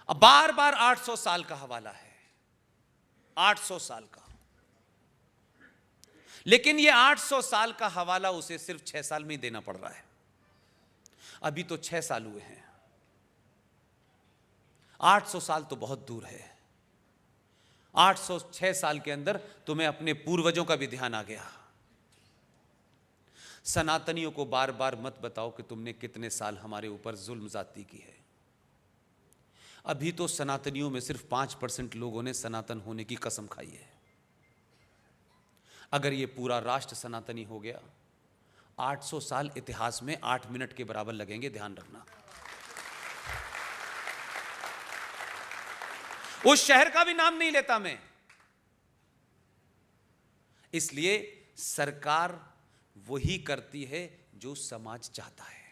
अब बार बार 800 साल का हवाला है, 800 साल का, लेकिन ये 800 साल का हवाला उसे सिर्फ 6 साल में ही देना पड़ रहा है। अभी तो 6 साल हुए हैं, 800 साल तो बहुत दूर है। 806 साल के अंदर तुम्हें अपने पूर्वजों का भी ध्यान आ गया। सनातनियों को बार बार मत बताओ कि तुमने कितने साल हमारे ऊपर जुल्म जाती की है। अभी तो सनातनियों में सिर्फ 5% लोगों ने सनातन होने की कसम खाई है। अगर ये पूरा राष्ट्र सनातनी हो गया, 800 साल इतिहास में 8 मिनट के बराबर लगेंगे, ध्यान रखना। उस शहर का भी नाम नहीं लेता मैं। इसलिए सरकार वही करती है जो समाज चाहता है।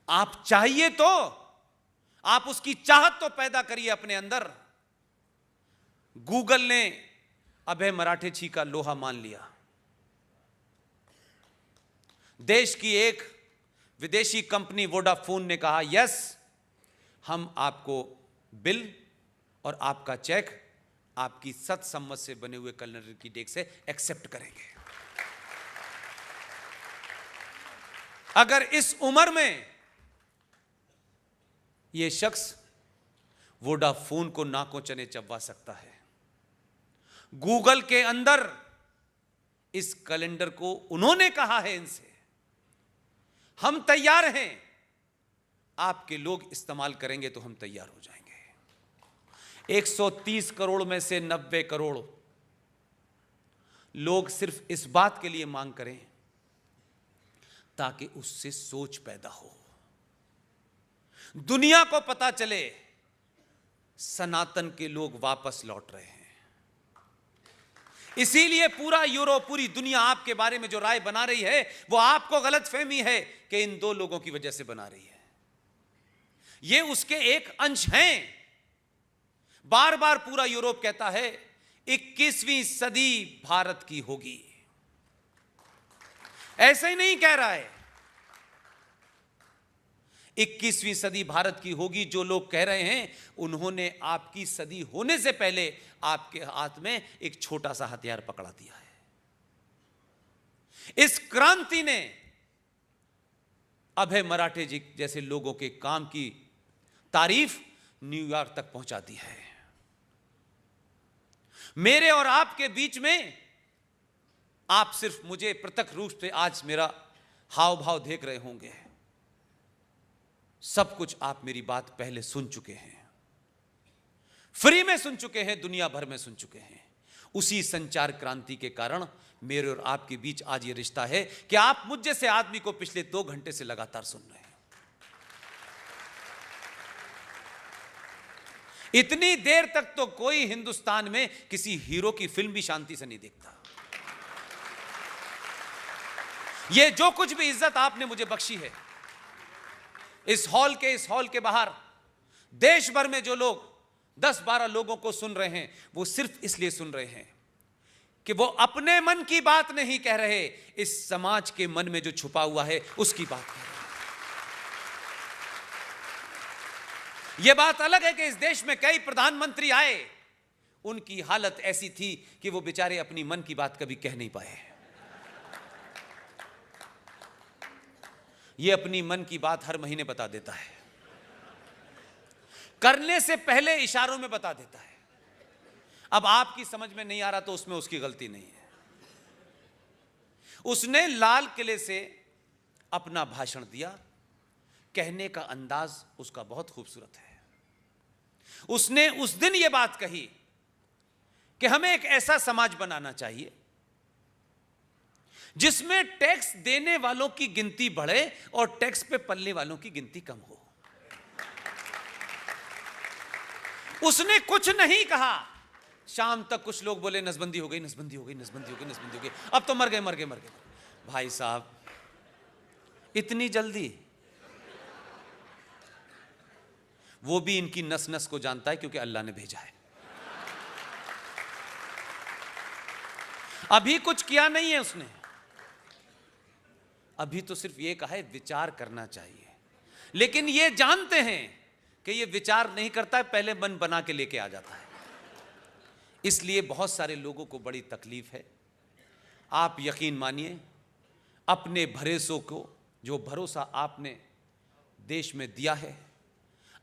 आप चाहिए तो आप उसकी चाहत तो पैदा करिए अपने अंदर। गूगल ने अभय मराठेची का लोहा मान लिया। देश की एक विदेशी कंपनी वोडाफोन ने कहा, यस, हम आपको बिल और आपका चेक आपकी सत्सम्मत से बने हुए कैलेंडर की डेट से एक्सेप्ट करेंगे। अगर इस उम्र में यह शख्स वोडाफोन को नाकों चने चबवा सकता है, गूगल के अंदर इस कैलेंडर को उन्होंने कहा है इनसे, हम तैयार हैं, आपके लोग इस्तेमाल करेंगे तो हम तैयार हो जाएंगे। 130 करोड़ में से 90 करोड़ लोग सिर्फ इस बात के लिए मांग करें ताकि उससे सोच पैदा हो, दुनिया को पता चले सनातन के लोग वापस लौट रहे हैं। इसीलिए पूरा यूरोप, पूरी दुनिया आपके बारे में जो राय बना रही है वो आपको गलतफहमी है कि इन दो लोगों की वजह से बना रही है। ये उसके एक अंश हैं। बार बार पूरा यूरोप कहता है 21वीं सदी भारत की होगी। ऐसे ही नहीं कह रहा है, 21वीं सदी भारत की होगी। जो लोग कह रहे हैं उन्होंने आपकी सदी होने से पहले आपके हाथ में एक छोटा सा हथियार पकड़ा दिया है। इस क्रांति ने अभय मराठे जी जैसे लोगों के काम की तारीफ न्यूयॉर्क तक पहुंचा दी है। मेरे और आपके बीच में आप सिर्फ मुझे प्रत्यक्ष रूप से आज मेरा हाव भाव देख रहे होंगे, सब कुछ आप मेरी बात पहले सुन चुके हैं, फ्री में सुन चुके हैं, दुनिया भर में सुन चुके हैं। उसी संचार क्रांति के कारण मेरे और आपके बीच आज ये रिश्ता है कि आप मुझ जैसे आदमी को पिछले 2 घंटे से लगातार सुन रहे हैं। इतनी देर तक तो कोई हिंदुस्तान में किसी हीरो की फिल्म भी शांति से नहीं देखता। ये जो कुछ भी इज्जत आपने मुझे बख्शी है, इस हॉल के बाहर देश भर में जो लोग 10-12 लोगों को सुन रहे हैं, वो सिर्फ इसलिए सुन रहे हैं कि वो अपने मन की बात नहीं कह रहे, इस समाज के मन में जो छुपा हुआ है उसकी बात कह रहे हैं। यह बात अलग है कि इस देश में कई प्रधानमंत्री आए, उनकी हालत ऐसी थी कि वो बेचारे अपनी मन की बात कभी कह नहीं पाए। ये अपनी मन की बात हर महीने बता देता है, करने से पहले इशारों में बता देता है। अब आपकी समझ में नहीं आ रहा तो उसमें उसकी गलती नहीं है। उसने लाल किले से अपना भाषण दिया, कहने का अंदाज उसका बहुत खूबसूरत है। उसने उस दिन यह बात कही कि हमें एक ऐसा समाज बनाना चाहिए जिसमें टैक्स देने वालों की गिनती बढ़े और टैक्स पे पलने वालों की गिनती कम हो। उसने कुछ नहीं कहा, शाम तक कुछ लोग बोले नसबंदी हो गई, नसबंदी हो गई, नसबंदी हो गई, नसबंदी हो गई, अब तो मर गए, मर गए, मर गए। भाई साहब, इतनी जल्दी? वो भी इनकी नस नस को जानता है क्योंकि अल्लाह ने भेजा है। अभी कुछ किया नहीं है उसने, अभी तो सिर्फ ये कहा है विचार करना चाहिए। लेकिन ये जानते हैं कि ये विचार नहीं करता है, पहले मन बना के लेके आ जाता है। इसलिए बहुत सारे लोगों को बड़ी तकलीफ है। आप यकीन मानिए, अपने भरोसों को, जो भरोसा आपने देश में दिया है,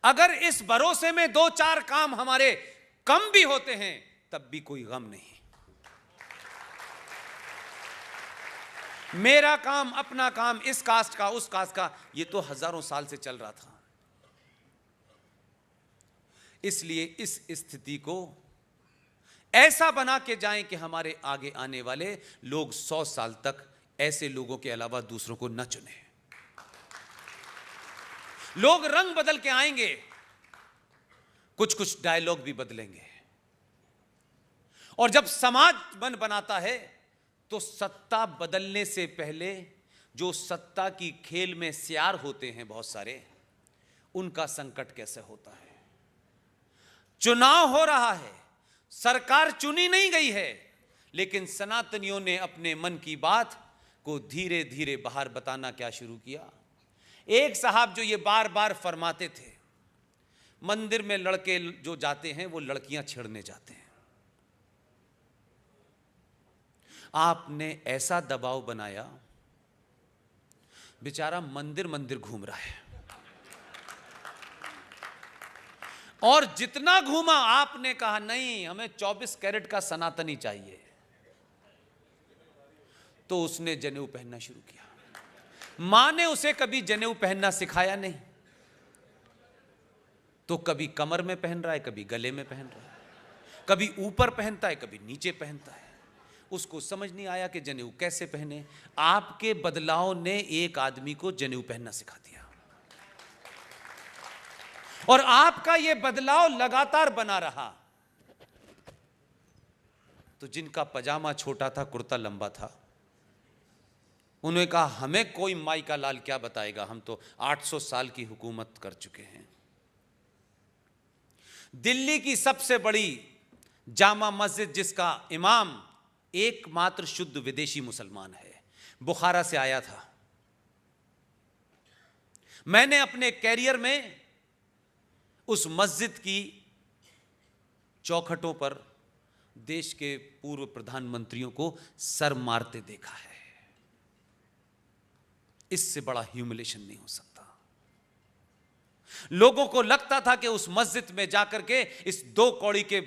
अगर इस भरोसे में 2-4 काम हमारे कम भी होते हैं तब भी कोई गम नहीं। मेरा काम, अपना काम, इस कास्ट का, उस कास्ट का, ये तो हजारों साल से चल रहा था। इसलिए इस स्थिति को ऐसा बना के जाएं कि हमारे आगे आने वाले लोग 100 साल तक ऐसे लोगों के अलावा दूसरों को न चुने। लोग रंग बदल के आएंगे, कुछ डायलॉग भी बदलेंगे। और जब समाज मन बनाता है तो सत्ता बदलने से पहले जो सत्ता की खेल में सियार होते हैं बहुत सारे, उनका संकट कैसे होता है। चुनाव हो रहा है, सरकार चुनी नहीं गई है, लेकिन सनातनियों ने अपने मन की बात को धीरे धीरे बाहर बताना क्या शुरू किया। एक साहब जो ये बार बार फरमाते थे, मंदिर में लड़के जो जाते हैं वो लड़कियां छेड़ने जाते हैं। आपने ऐसा दबाव बनाया, बेचारा मंदिर मंदिर घूम रहा है, और जितना घूमा आपने कहा नहीं हमें 24 कैरेट का सनातनी चाहिए, तो उसने जनेऊ पहनना शुरू किया। मां ने उसे कभी जनेऊ पहनना सिखाया नहीं, तो कभी कमर में पहन रहा है, कभी गले में पहन रहा है, कभी ऊपर पहनता है, कभी नीचे पहनता है। उसको समझ नहीं आया कि जनेऊ कैसे पहने। आपके बदलाव ने एक आदमी को जनेऊ पहनना सिखा दिया, और आपका यह बदलाव लगातार बना रहा। तो जिनका पजामा छोटा था, कुर्ता लंबा था, उन्होंने कहा हमें कोई माई का लाल क्या बताएगा, हम तो 800 साल की हुकूमत कर चुके हैं। दिल्ली की सबसे बड़ी जामा मस्जिद, जिसका इमाम एकमात्र शुद्ध विदेशी मुसलमान है, बुखारा से आया था। मैंने अपने कैरियर में उस मस्जिद की चौखटों पर देश के पूर्व प्रधानमंत्रियों को सर मारते देखा है। इससे बड़ा ह्यूमिलेशन नहीं हो सकता। लोगों को लगता था कि उस मस्जिद में जाकर के इस 2 कौड़ी के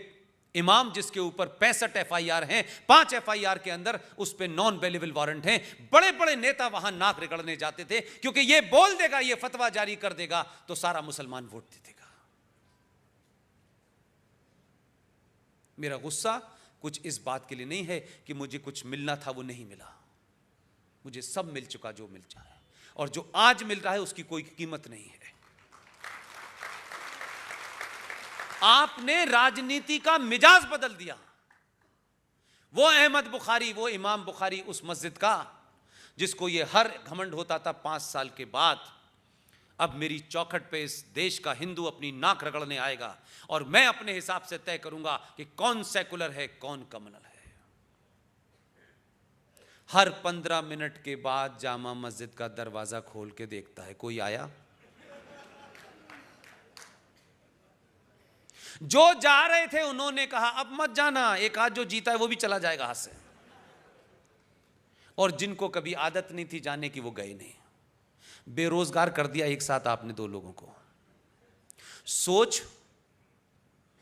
इमाम, जिसके ऊपर 65 FIR हैं, 5 FIR के अंदर उस पे नॉन बेलेबल वारंट हैं, बड़े बड़े नेता वहां नाक रगड़ने जाते थे, क्योंकि ये बोल देगा, ये फतवा जारी कर देगा तो सारा मुसलमान वोट दे देगा। मेरा गुस्सा कुछ इस बात के लिए नहीं है कि मुझे कुछ मिलना था वो नहीं मिला, मुझे सब मिल चुका जो मिल जाए, और जो आज मिल रहा है उसकी कोई कीमत नहीं है। आपने राजनीति का मिजाज बदल दिया। वो अहमद बुखारी, वो इमाम बुखारी उस मस्जिद का, जिसको ये हर घमंड होता था 5 साल के बाद, अब मेरी चौखट पे इस देश का हिंदू अपनी नाक रगड़ने आएगा और मैं अपने हिसाब से तय करूंगा कि कौन सेकुलर है, कौन कम्युनल है। हर 15 मिनट के बाद जामा मस्जिद का दरवाजा खोल के देखता है कोई आया। जो जा रहे थे उन्होंने कहा अब मत जाना, एक आध जो जीता है वो भी चला जाएगा हाथ से, और जिनको कभी आदत नहीं थी जाने की वो गए नहीं। बेरोजगार कर दिया एक साथ आपने 2 लोगों को। सोच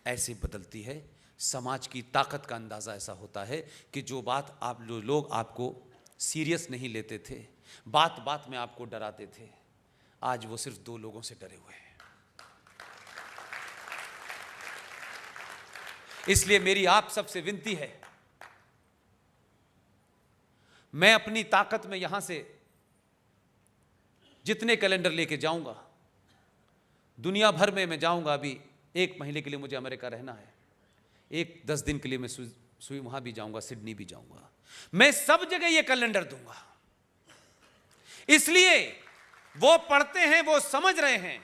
ऐसे बदलती है, समाज की ताकत का अंदाजा ऐसा होता है कि जो बात आप लोग आपको सीरियस नहीं लेते थे, बात बात में आपको डराते थे, आज वो सिर्फ 2 लोगों से डरे हुए हैं। इसलिए मेरी आप सबसे विनती है, मैं अपनी ताकत में यहां से जितने कैलेंडर लेके जाऊंगा, दुनिया भर में मैं जाऊंगा। अभी 1 महीने के लिए मुझे अमेरिका रहना है, 10 दिन के लिए मैं वहां भी जाऊंगा, सिडनी भी जाऊंगा, मैं सब जगह ये कैलेंडर दूंगा। इसलिए वो पढ़ते हैं, वो समझ रहे हैं,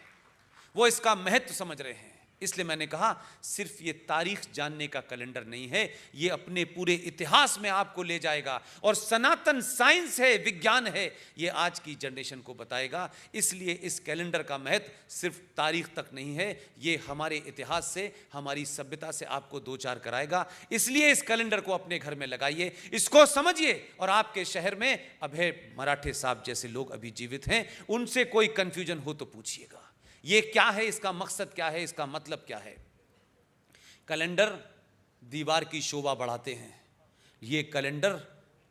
वो इसका महत्व समझ रहे हैं। इसलिए मैंने कहा सिर्फ ये तारीख जानने का कैलेंडर नहीं है, ये अपने पूरे इतिहास में आपको ले जाएगा, और सनातन साइंस है, विज्ञान है, ये आज की जनरेशन को बताएगा। इसलिए इस कैलेंडर का महत्व सिर्फ तारीख तक नहीं है, ये हमारे इतिहास से, हमारी सभ्यता से आपको 2-4 कराएगा। इसलिए इस कैलेंडर को अपने घर में लगाइए, इसको समझिए, और आपके शहर में अभय मराठे साहब जैसे लोग अभी जीवित हैं, उनसे कोई कंफ्यूजन हो तो पूछिएगा, ये क्या है, इसका मकसद क्या है, इसका मतलब क्या है। कैलेंडर दीवार की शोभा बढ़ाते हैं, ये कैलेंडर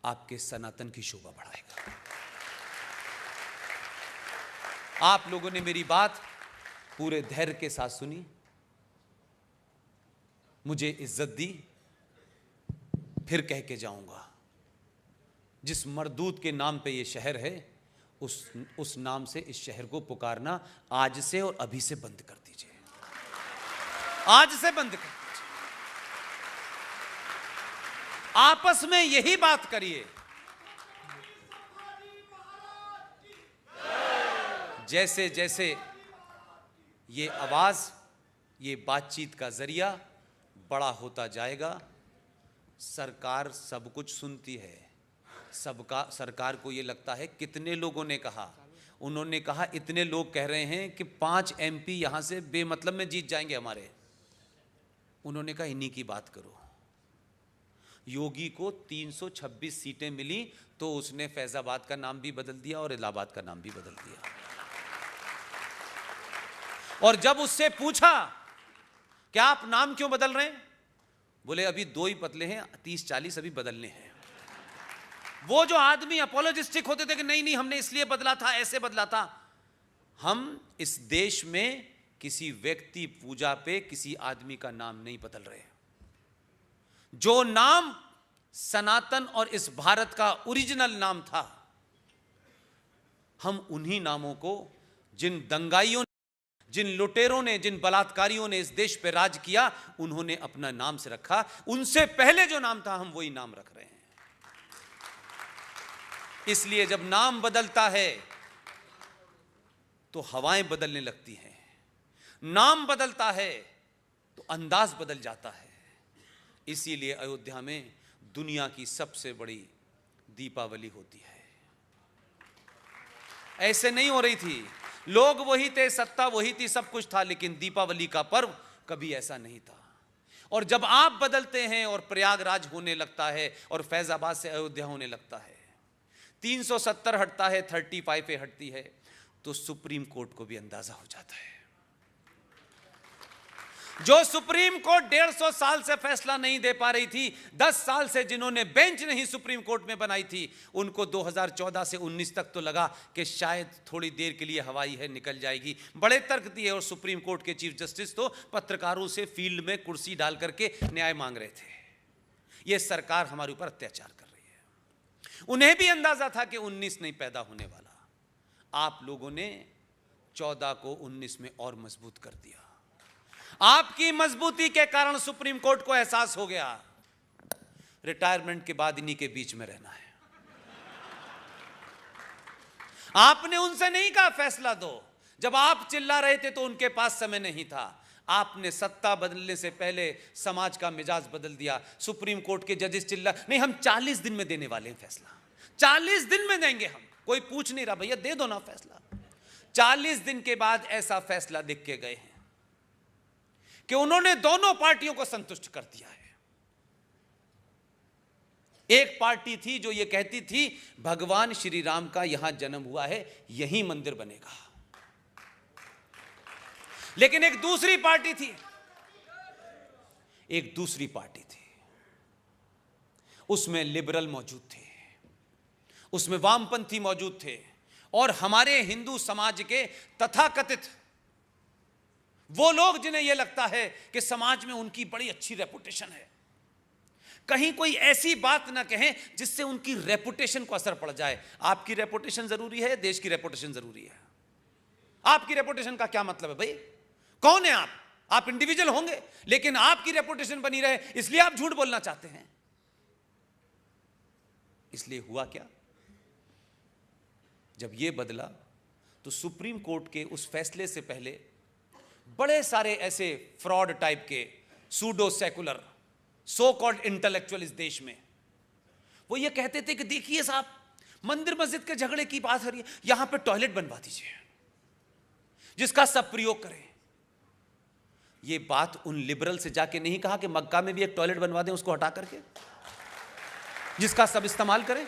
आपके सनातन की शोभा बढ़ाएगा। आप लोगों ने मेरी बात पूरे धैर्य के साथ सुनी, मुझे इज्जत दी, फिर कह के जाऊंगा, जिस मरदूत के नाम पे ये शहर है, उस नाम से इस शहर को पुकारना आज से और अभी से बंद कर दीजिए, आज से बंद कर दीजिए। आपस में यही बात करिए, जैसे जैसे ये आवाज, ये बातचीत का जरिया बड़ा होता जाएगा, सरकार सब कुछ सुनती है। सबका सरकार को ये लगता है कितने लोगों ने कहा, उन्होंने कहा इतने लोग कह रहे हैं कि 5 MP यहां से बेमतलब में जीत जाएंगे हमारे। उन्होंने कहा इन्हीं की बात करो। योगी को 326 सीटें मिली तो उसने फैजाबाद का नाम भी बदल दिया और इलाहाबाद का नाम भी बदल दिया। और जब उससे पूछा क्या आप नाम क्यों बदल रहे हैं, बोले अभी 2 ही बदले हैं, 30-40 अभी बदलने हैं। वो जो आदमी अपोलोजिस्टिक होते थे कि नहीं नहीं हमने इसलिए बदला था, ऐसे बदला था, हम इस देश में किसी व्यक्ति पूजा पे किसी आदमी का नाम नहीं बदल रहे। जो नाम सनातन और इस भारत का ओरिजिनल नाम था, हम उन्हीं नामों को, जिन दंगाइयों जिन लुटेरों ने, जिन बलात्कारियों ने इस देश पे राज किया, उन्होंने अपना नाम से रखा। उनसे पहले जो नाम था, हम वही नाम रख रहे हैं। इसलिए जब नाम बदलता है तो हवाएं बदलने लगती हैं, नाम बदलता है तो अंदाज बदल जाता है। इसीलिए अयोध्या में दुनिया की सबसे बड़ी दीपावली होती है। ऐसे नहीं हो रही थी, लोग वही थे, सत्ता वही थी, सब कुछ था, लेकिन दीपावली का पर्व कभी ऐसा नहीं था। और जब आप बदलते हैं और प्रयागराज होने लगता है और फैजाबाद से अयोध्या होने लगता है, 370 हटता है, 35 हटती है, तो सुप्रीम कोर्ट को भी अंदाजा हो जाता है। जो सुप्रीम कोर्ट 150 साल से फैसला नहीं दे पा रही थी, 10 साल से जिन्होंने बेंच नहीं सुप्रीम कोर्ट में बनाई थी, उनको 2014 से 19 तक तो लगा कि शायद थोड़ी देर के लिए हवाई है, निकल जाएगी, बड़े तर्क दिए। और सुप्रीम कोर्ट के चीफ जस्टिस तो पत्रकारों से फील्ड में कुर्सी डाल करके न्याय मांग रहे थे। यह सरकार हमारे ऊपर अत्याचार कर रही है। उन्हें भी अंदाजा था कि 19 नहीं पैदा होने वाला। आप लोगों ने 14 को 19 में और मजबूत कर दिया। आपकी मजबूती के कारण सुप्रीम कोर्ट को एहसास हो गया, रिटायरमेंट के बाद इन्हीं के बीच में रहना है। आपने उनसे नहीं कहा फैसला दो। जब आप चिल्ला रहे थे तो उनके पास समय नहीं था। आपने सत्ता बदलने से पहले समाज का मिजाज बदल दिया। सुप्रीम कोर्ट के जजेस चिल्ला, नहीं हम 40 दिन में देने वाले हैं फैसला, 40 दिन में देंगे हम। कोई पूछ नहीं रहा, भैया दे दो ना फैसला। 40 दिन के बाद ऐसा फैसला लिख के गए हैं कि उन्होंने दोनों पार्टियों को संतुष्ट कर दिया है। एक पार्टी थी जो ये कहती थी भगवान श्री राम का यहां जन्म हुआ है, यहीं मंदिर बनेगा। लेकिन एक दूसरी पार्टी थी, उसमें लिबरल मौजूद थे, उसमें वामपंथी मौजूद थे, और हमारे हिंदू समाज के तथाकथित वो लोग जिन्हें यह लगता है कि समाज में उनकी बड़ी अच्छी रेपुटेशन है, कहीं कोई ऐसी बात ना कहें जिससे उनकी रेपुटेशन को असर पड़ जाए। आपकी रेपुटेशन जरूरी है, देश की रेपुटेशन जरूरी है। आपकी रेपुटेशन का क्या मतलब है भाई? कौन है आप? आप इंडिविजुअल होंगे, लेकिन आपकी रेपुटेशन बनी रहे इसलिए आप झूठ बोलना चाहते हैं। इसलिए हुआ क्या, जब यह बदला तो सुप्रीम कोर्ट के उस फैसले से पहले बड़े सारे ऐसे फ्रॉड टाइप के pseudo secular so called intellectual इस देश में, वो ये कहते थे कि देखिए साहब, मंदिर मस्जिद के झगड़े की बात हो रही है, यहां पे टॉयलेट बनवा दीजिए जिसका सब प्रयोग करें। ये बात उन लिबरल से जाके नहीं कहा कि मक्का में भी एक टॉयलेट बनवा दें उसको हटा करके, जिसका सब इस्तेमाल करें।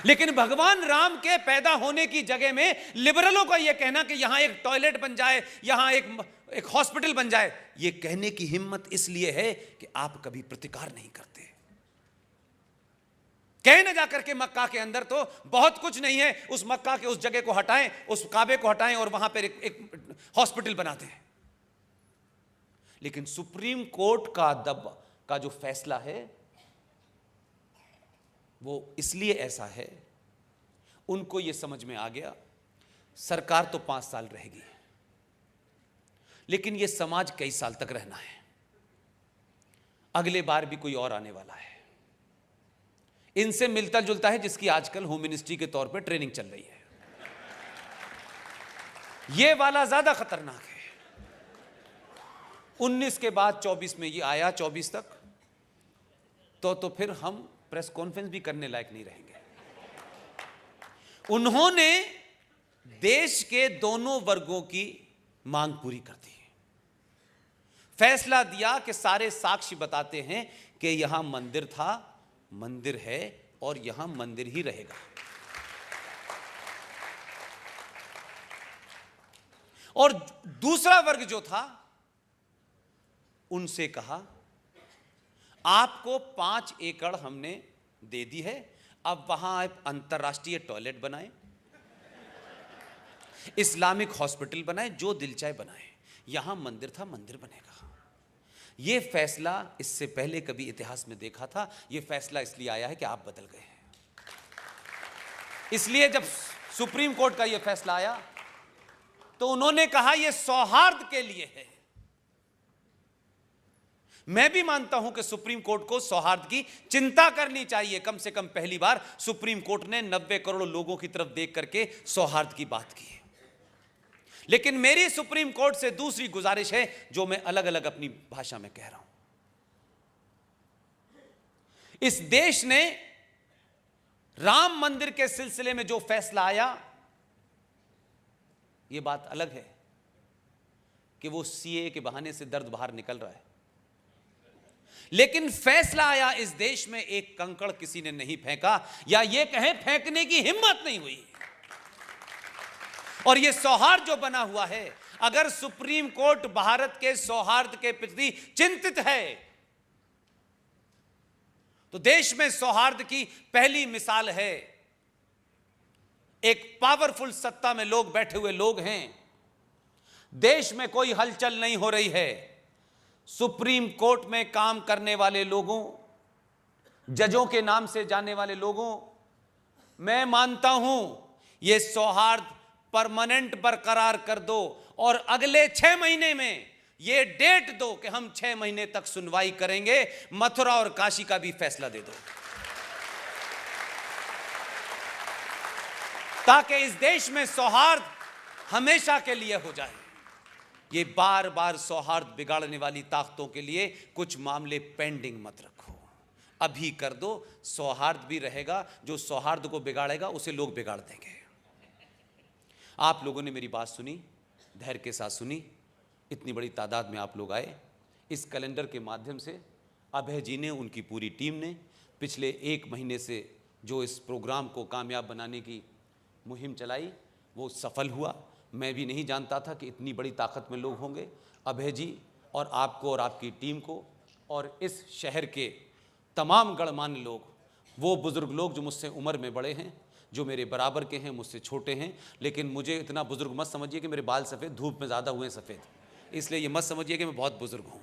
लेकिन भगवान राम के पैदा होने की जगह में लिबरलों का यह कहना कि यहां एक टॉयलेट बन जाए, यहां एक हॉस्पिटल बन जाए, यह कहने की हिम्मत इसलिए है कि आप कभी प्रतिकार नहीं करते। कहने जाकर के मक्का के अंदर तो बहुत कुछ नहीं है, उस मक्का के उस जगह को हटाएं, उस काबे को हटाएं और वहां पर एक हॉस्पिटल बनाते हैं। लेकिन सुप्रीम कोर्ट का जो फैसला है वो इसलिए ऐसा है, उनको यह समझ में आ गया सरकार तो 5 साल रहेगी, लेकिन यह समाज कई साल तक रहना है। अगले बार भी कोई और आने वाला है। इनसे मिलता जुलता है जिसकी आजकल होम मिनिस्ट्री के तौर पर ट्रेनिंग चल रही है। यह वाला ज्यादा खतरनाक है। 19 के बाद 24 में ये आया, 24 तक तो फिर हम प्रेस कॉन्फ्रेंस भी करने लायक नहीं रहेंगे। उन्होंने देश के दोनों वर्गों की मांग पूरी कर दी। फैसला दिया कि सारे साक्ष्य बताते हैं कि यहां मंदिर था, मंदिर है और यहां मंदिर ही रहेगा। और दूसरा वर्ग जो था उनसे कहा आपको 5 एकड़ हमने दे दी है, अब वहां आप अंतरराष्ट्रीय टॉयलेट बनाएं, इस्लामिक हॉस्पिटल बनाएं, जो दिल चाहे बनाएं, यहां मंदिर था मंदिर बनेगा। यह फैसला इससे पहले कभी इतिहास में देखा था, यह फैसला इसलिए आया है कि आप बदल गए हैं। इसलिए जब सुप्रीम कोर्ट का यह फैसला आया तो उन्होंने कहा यह सौहार्द के लिए है। मैं भी मानता हूं कि सुप्रीम कोर्ट को सौहार्द की चिंता करनी चाहिए। कम से कम पहली बार सुप्रीम कोर्ट ने 90 करोड़ लोगों की तरफ देख करके सौहार्द की बात की है। लेकिन मेरी सुप्रीम कोर्ट से दूसरी गुजारिश है, जो मैं अलग अलग अपनी भाषा में कह रहा हूं। इस देश ने राम मंदिर के सिलसिले में जो फैसला आया, यह बात अलग है कि वो सीए के बहाने से दर्द बाहर निकल रहा है, लेकिन फैसला आया इस देश में एक कंकड़ किसी ने नहीं फेंका, या यह कहें फेंकने की हिम्मत नहीं हुई। और यह सौहार्द जो बना हुआ है, अगर सुप्रीम कोर्ट भारत के सौहार्द के प्रति चिंतित है, तो देश में सौहार्द की पहली मिसाल है। एक पावरफुल सत्ता में लोग बैठे हुए लोग हैं, देश में कोई हलचल नहीं हो रही है। सुप्रीम कोर्ट में काम करने वाले लोगों, जजों के नाम से जाने वाले लोगों, मैं मानता हूं यह सौहार्द परमानेंट बरकरार कर दो और अगले 6 महीने में यह डेट दो कि हम 6 महीने तक सुनवाई करेंगे, मथुरा और काशी का भी फैसला दे दो, ताकि इस देश में सौहार्द हमेशा के लिए हो जाए। ये बार बार सौहार्द बिगाड़ने वाली ताकतों के लिए कुछ मामले पेंडिंग मत रखो, अभी कर दो, सौहार्द भी रहेगा। जो सौहार्द को बिगाड़ेगा उसे लोग बिगाड़ देंगे। आप लोगों ने मेरी बात सुनी, धैर्य के साथ सुनी, इतनी बड़ी तादाद में आप लोग आए। इस कैलेंडर के माध्यम से अभय जी ने, उनकी पूरी टीम ने पिछले 1 महीने से जो इस प्रोग्राम को कामयाब बनाने की मुहिम चलाई, वो सफल हुआ। मैं भी नहीं जानता था कि इतनी बड़ी ताकत में लोग होंगे। अभय जी और आपको और आपकी टीम को और इस शहर के तमाम गणमान्य लोग, वो बुज़ुर्ग लोग जो मुझसे उम्र में बड़े हैं, जो मेरे बराबर के हैं, मुझसे छोटे हैं, लेकिन मुझे इतना बुज़ुर्ग मत समझिए कि मेरे बाल सफ़ेद, धूप में ज़्यादा हुए सफ़ेद, इसलिए ये मत समझिए कि मैं बहुत बुज़ुर्ग हूँ।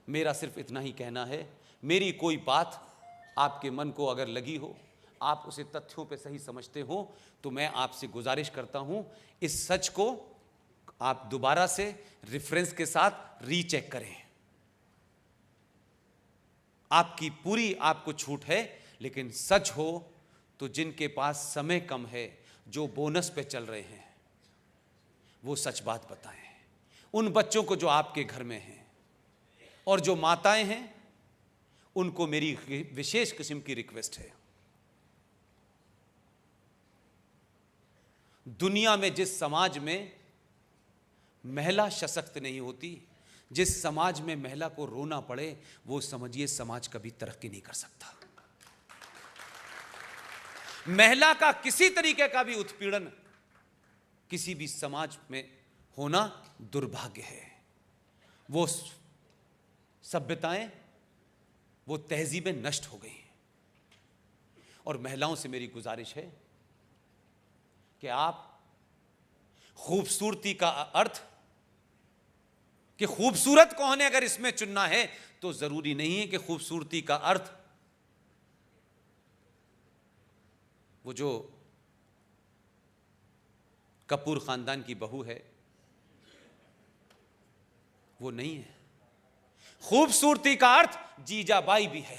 मेरा सिर्फ इतना ही कहना है, मेरी कोई बात आपके मन को अगर लगी हो, आप उसे तथ्यों पे सही समझते हो, तो मैं आपसे गुजारिश करता हूं इस सच को आप दोबारा से रेफरेंस के साथ रीचेक करें। आपकी पूरी आपको छूट है, लेकिन सच हो तो जिनके पास समय कम है, जो बोनस पे चल रहे हैं, वो सच बात बताएं। उन बच्चों को जो आपके घर में हैं और जो माताएं हैं, उनको मेरी विशेष किस्म की रिक्वेस्ट है। दुनिया में जिस समाज में महिला सशक्त नहीं होती, जिस समाज में महिला को रोना पड़े, वो समझिए समाज कभी तरक्की नहीं कर सकता। महिला का किसी तरीके का भी उत्पीड़न किसी भी समाज में होना दुर्भाग्य है। वो सभ्यताएं, वो तहजीबें नष्ट हो गई। और महिलाओं से मेरी गुजारिश है कि आप खूबसूरती का अर्थ, कि खूबसूरत कौन है अगर इसमें चुनना है, तो जरूरी नहीं है कि खूबसूरती का अर्थ वो जो कपूर खानदान की बहू है वो नहीं है। खूबसूरती का अर्थ जीजाबाई भी है।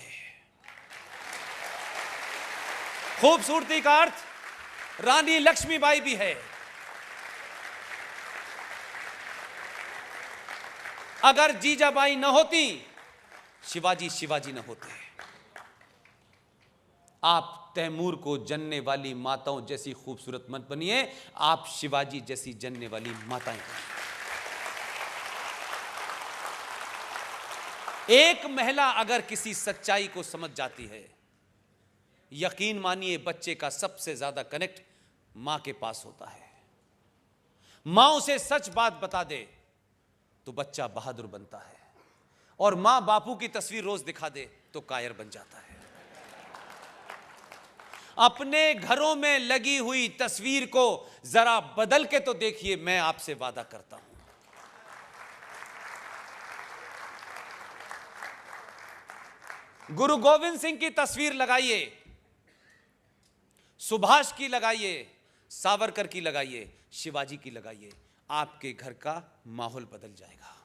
खूबसूरती का अर्थ रानी लक्ष्मीबाई भी है। अगर जीजाबाई न होती, शिवाजी न होते। आप तैमूर को जनने वाली माताओं जैसी खूबसूरत मत बनिए, आप शिवाजी जैसी जनने वाली माताएं बनिए। एक महिला अगर किसी सच्चाई को समझ जाती है, यकीन मानिए बच्चे का सबसे ज्यादा कनेक्ट मां के पास होता है। मां उसे सच बात बता दे तो बच्चा बहादुर बनता है, और मां बापू की तस्वीर रोज दिखा दे तो कायर बन जाता है। अपने घरों में लगी हुई तस्वीर को जरा बदल के तो देखिए, मैं आपसे वादा करता हूं। गुरु गोविंद सिंह की तस्वीर लगाइए, सुभाष की लगाइए, सावरकर की लगाइए, शिवाजी की लगाइए, आपके घर का माहौल बदल जाएगा।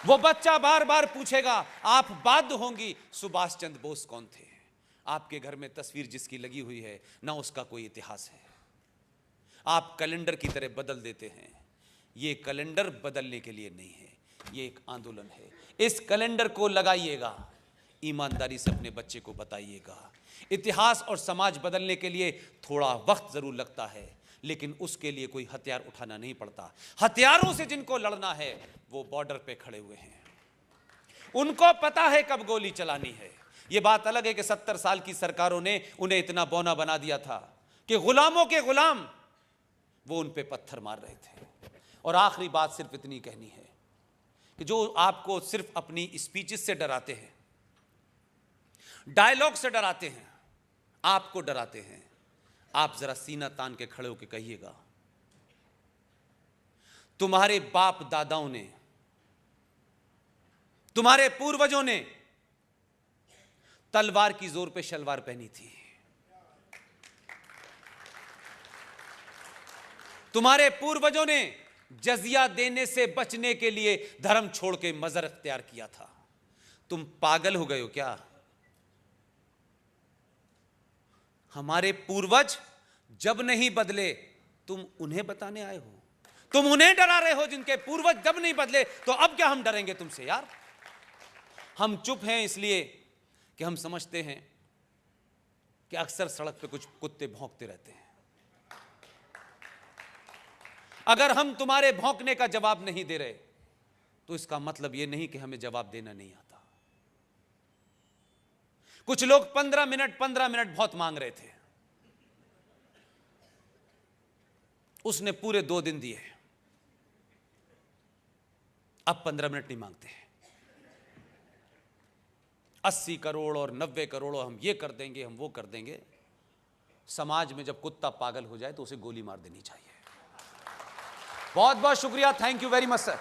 वो बच्चा बार बार पूछेगा, आप बाध्य होंगी, सुभाष चंद्र बोस कौन थे? आपके घर में तस्वीर जिसकी लगी हुई है, ना उसका कोई इतिहास है। आप कैलेंडर की तरह बदल देते हैं। ये कैलेंडर बदलने के लिए नहीं है, ये एक आंदोलन है। इस कैलेंडर को लगाइएगा, ईमानदारी से अपने बच्चे को बताइएगा। इतिहास और समाज बदलने के लिए थोड़ा वक्त जरूर लगता है, लेकिन उसके लिए कोई हथियार उठाना नहीं पड़ता। हथियारों से जिनको लड़ना है वो बॉर्डर पे खड़े हुए हैं, उनको पता है कब गोली चलानी है। ये बात अलग है कि 70 साल की सरकारों ने उन्हें इतना बौना बना दिया था कि गुलामों के गुलाम वो उन पे पत्थर मार रहे थे। और आखिरी बात सिर्फ इतनी कहनी है कि जो आपको सिर्फ अपनी स्पीचेस से डराते हैं, डायलॉग से डराते हैं, आपको डराते हैं, आप जरा सीना तान के खड़े होकर कहिएगा, तुम्हारे बाप दादाओं ने, तुम्हारे पूर्वजों ने तलवार की जोर पे शलवार पहनी थी। तुम्हारे पूर्वजों ने जजिया देने से बचने के लिए धर्म छोड़ के मजहब इख्तियार किया था। तुम पागल हो गए हो क्या? हमारे पूर्वज जब नहीं बदले, तुम उन्हें बताने आए हो? तुम उन्हें डरा रहे हो जिनके पूर्वज जब नहीं बदले, तो अब क्या हम डरेंगे तुमसे यार? हम चुप हैं इसलिए कि हम समझते हैं कि अक्सर सड़क पे कुछ कुत्ते भौंकते रहते हैं। अगर हम तुम्हारे भौंकने का जवाब नहीं दे रहे, तो इसका मतलब यह नहीं कि हमें जवाब देना नहीं आता। कुछ लोग 15 मिनट बहुत मांग रहे थे, उसने पूरे 2 दिन दिए, अब 15 मिनट नहीं मांगते हैं। 80 करोड़ और 90 करोड़ हम ये कर देंगे, हम वो कर देंगे। समाज में जब कुत्ता पागल हो जाए तो उसे गोली मार देनी चाहिए। बहुत बहुत शुक्रिया, thank you very much sir.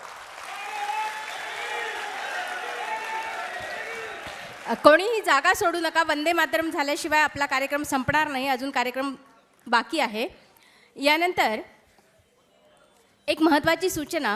कोणीही जागा सोडू नका, वंदे मातरम झाल्याशिवाय आपला कार्यक्रम संपणार नाही, अजून कार्यक्रम बाकी आहे। यानंतर एक महत्त्वाची सूचना,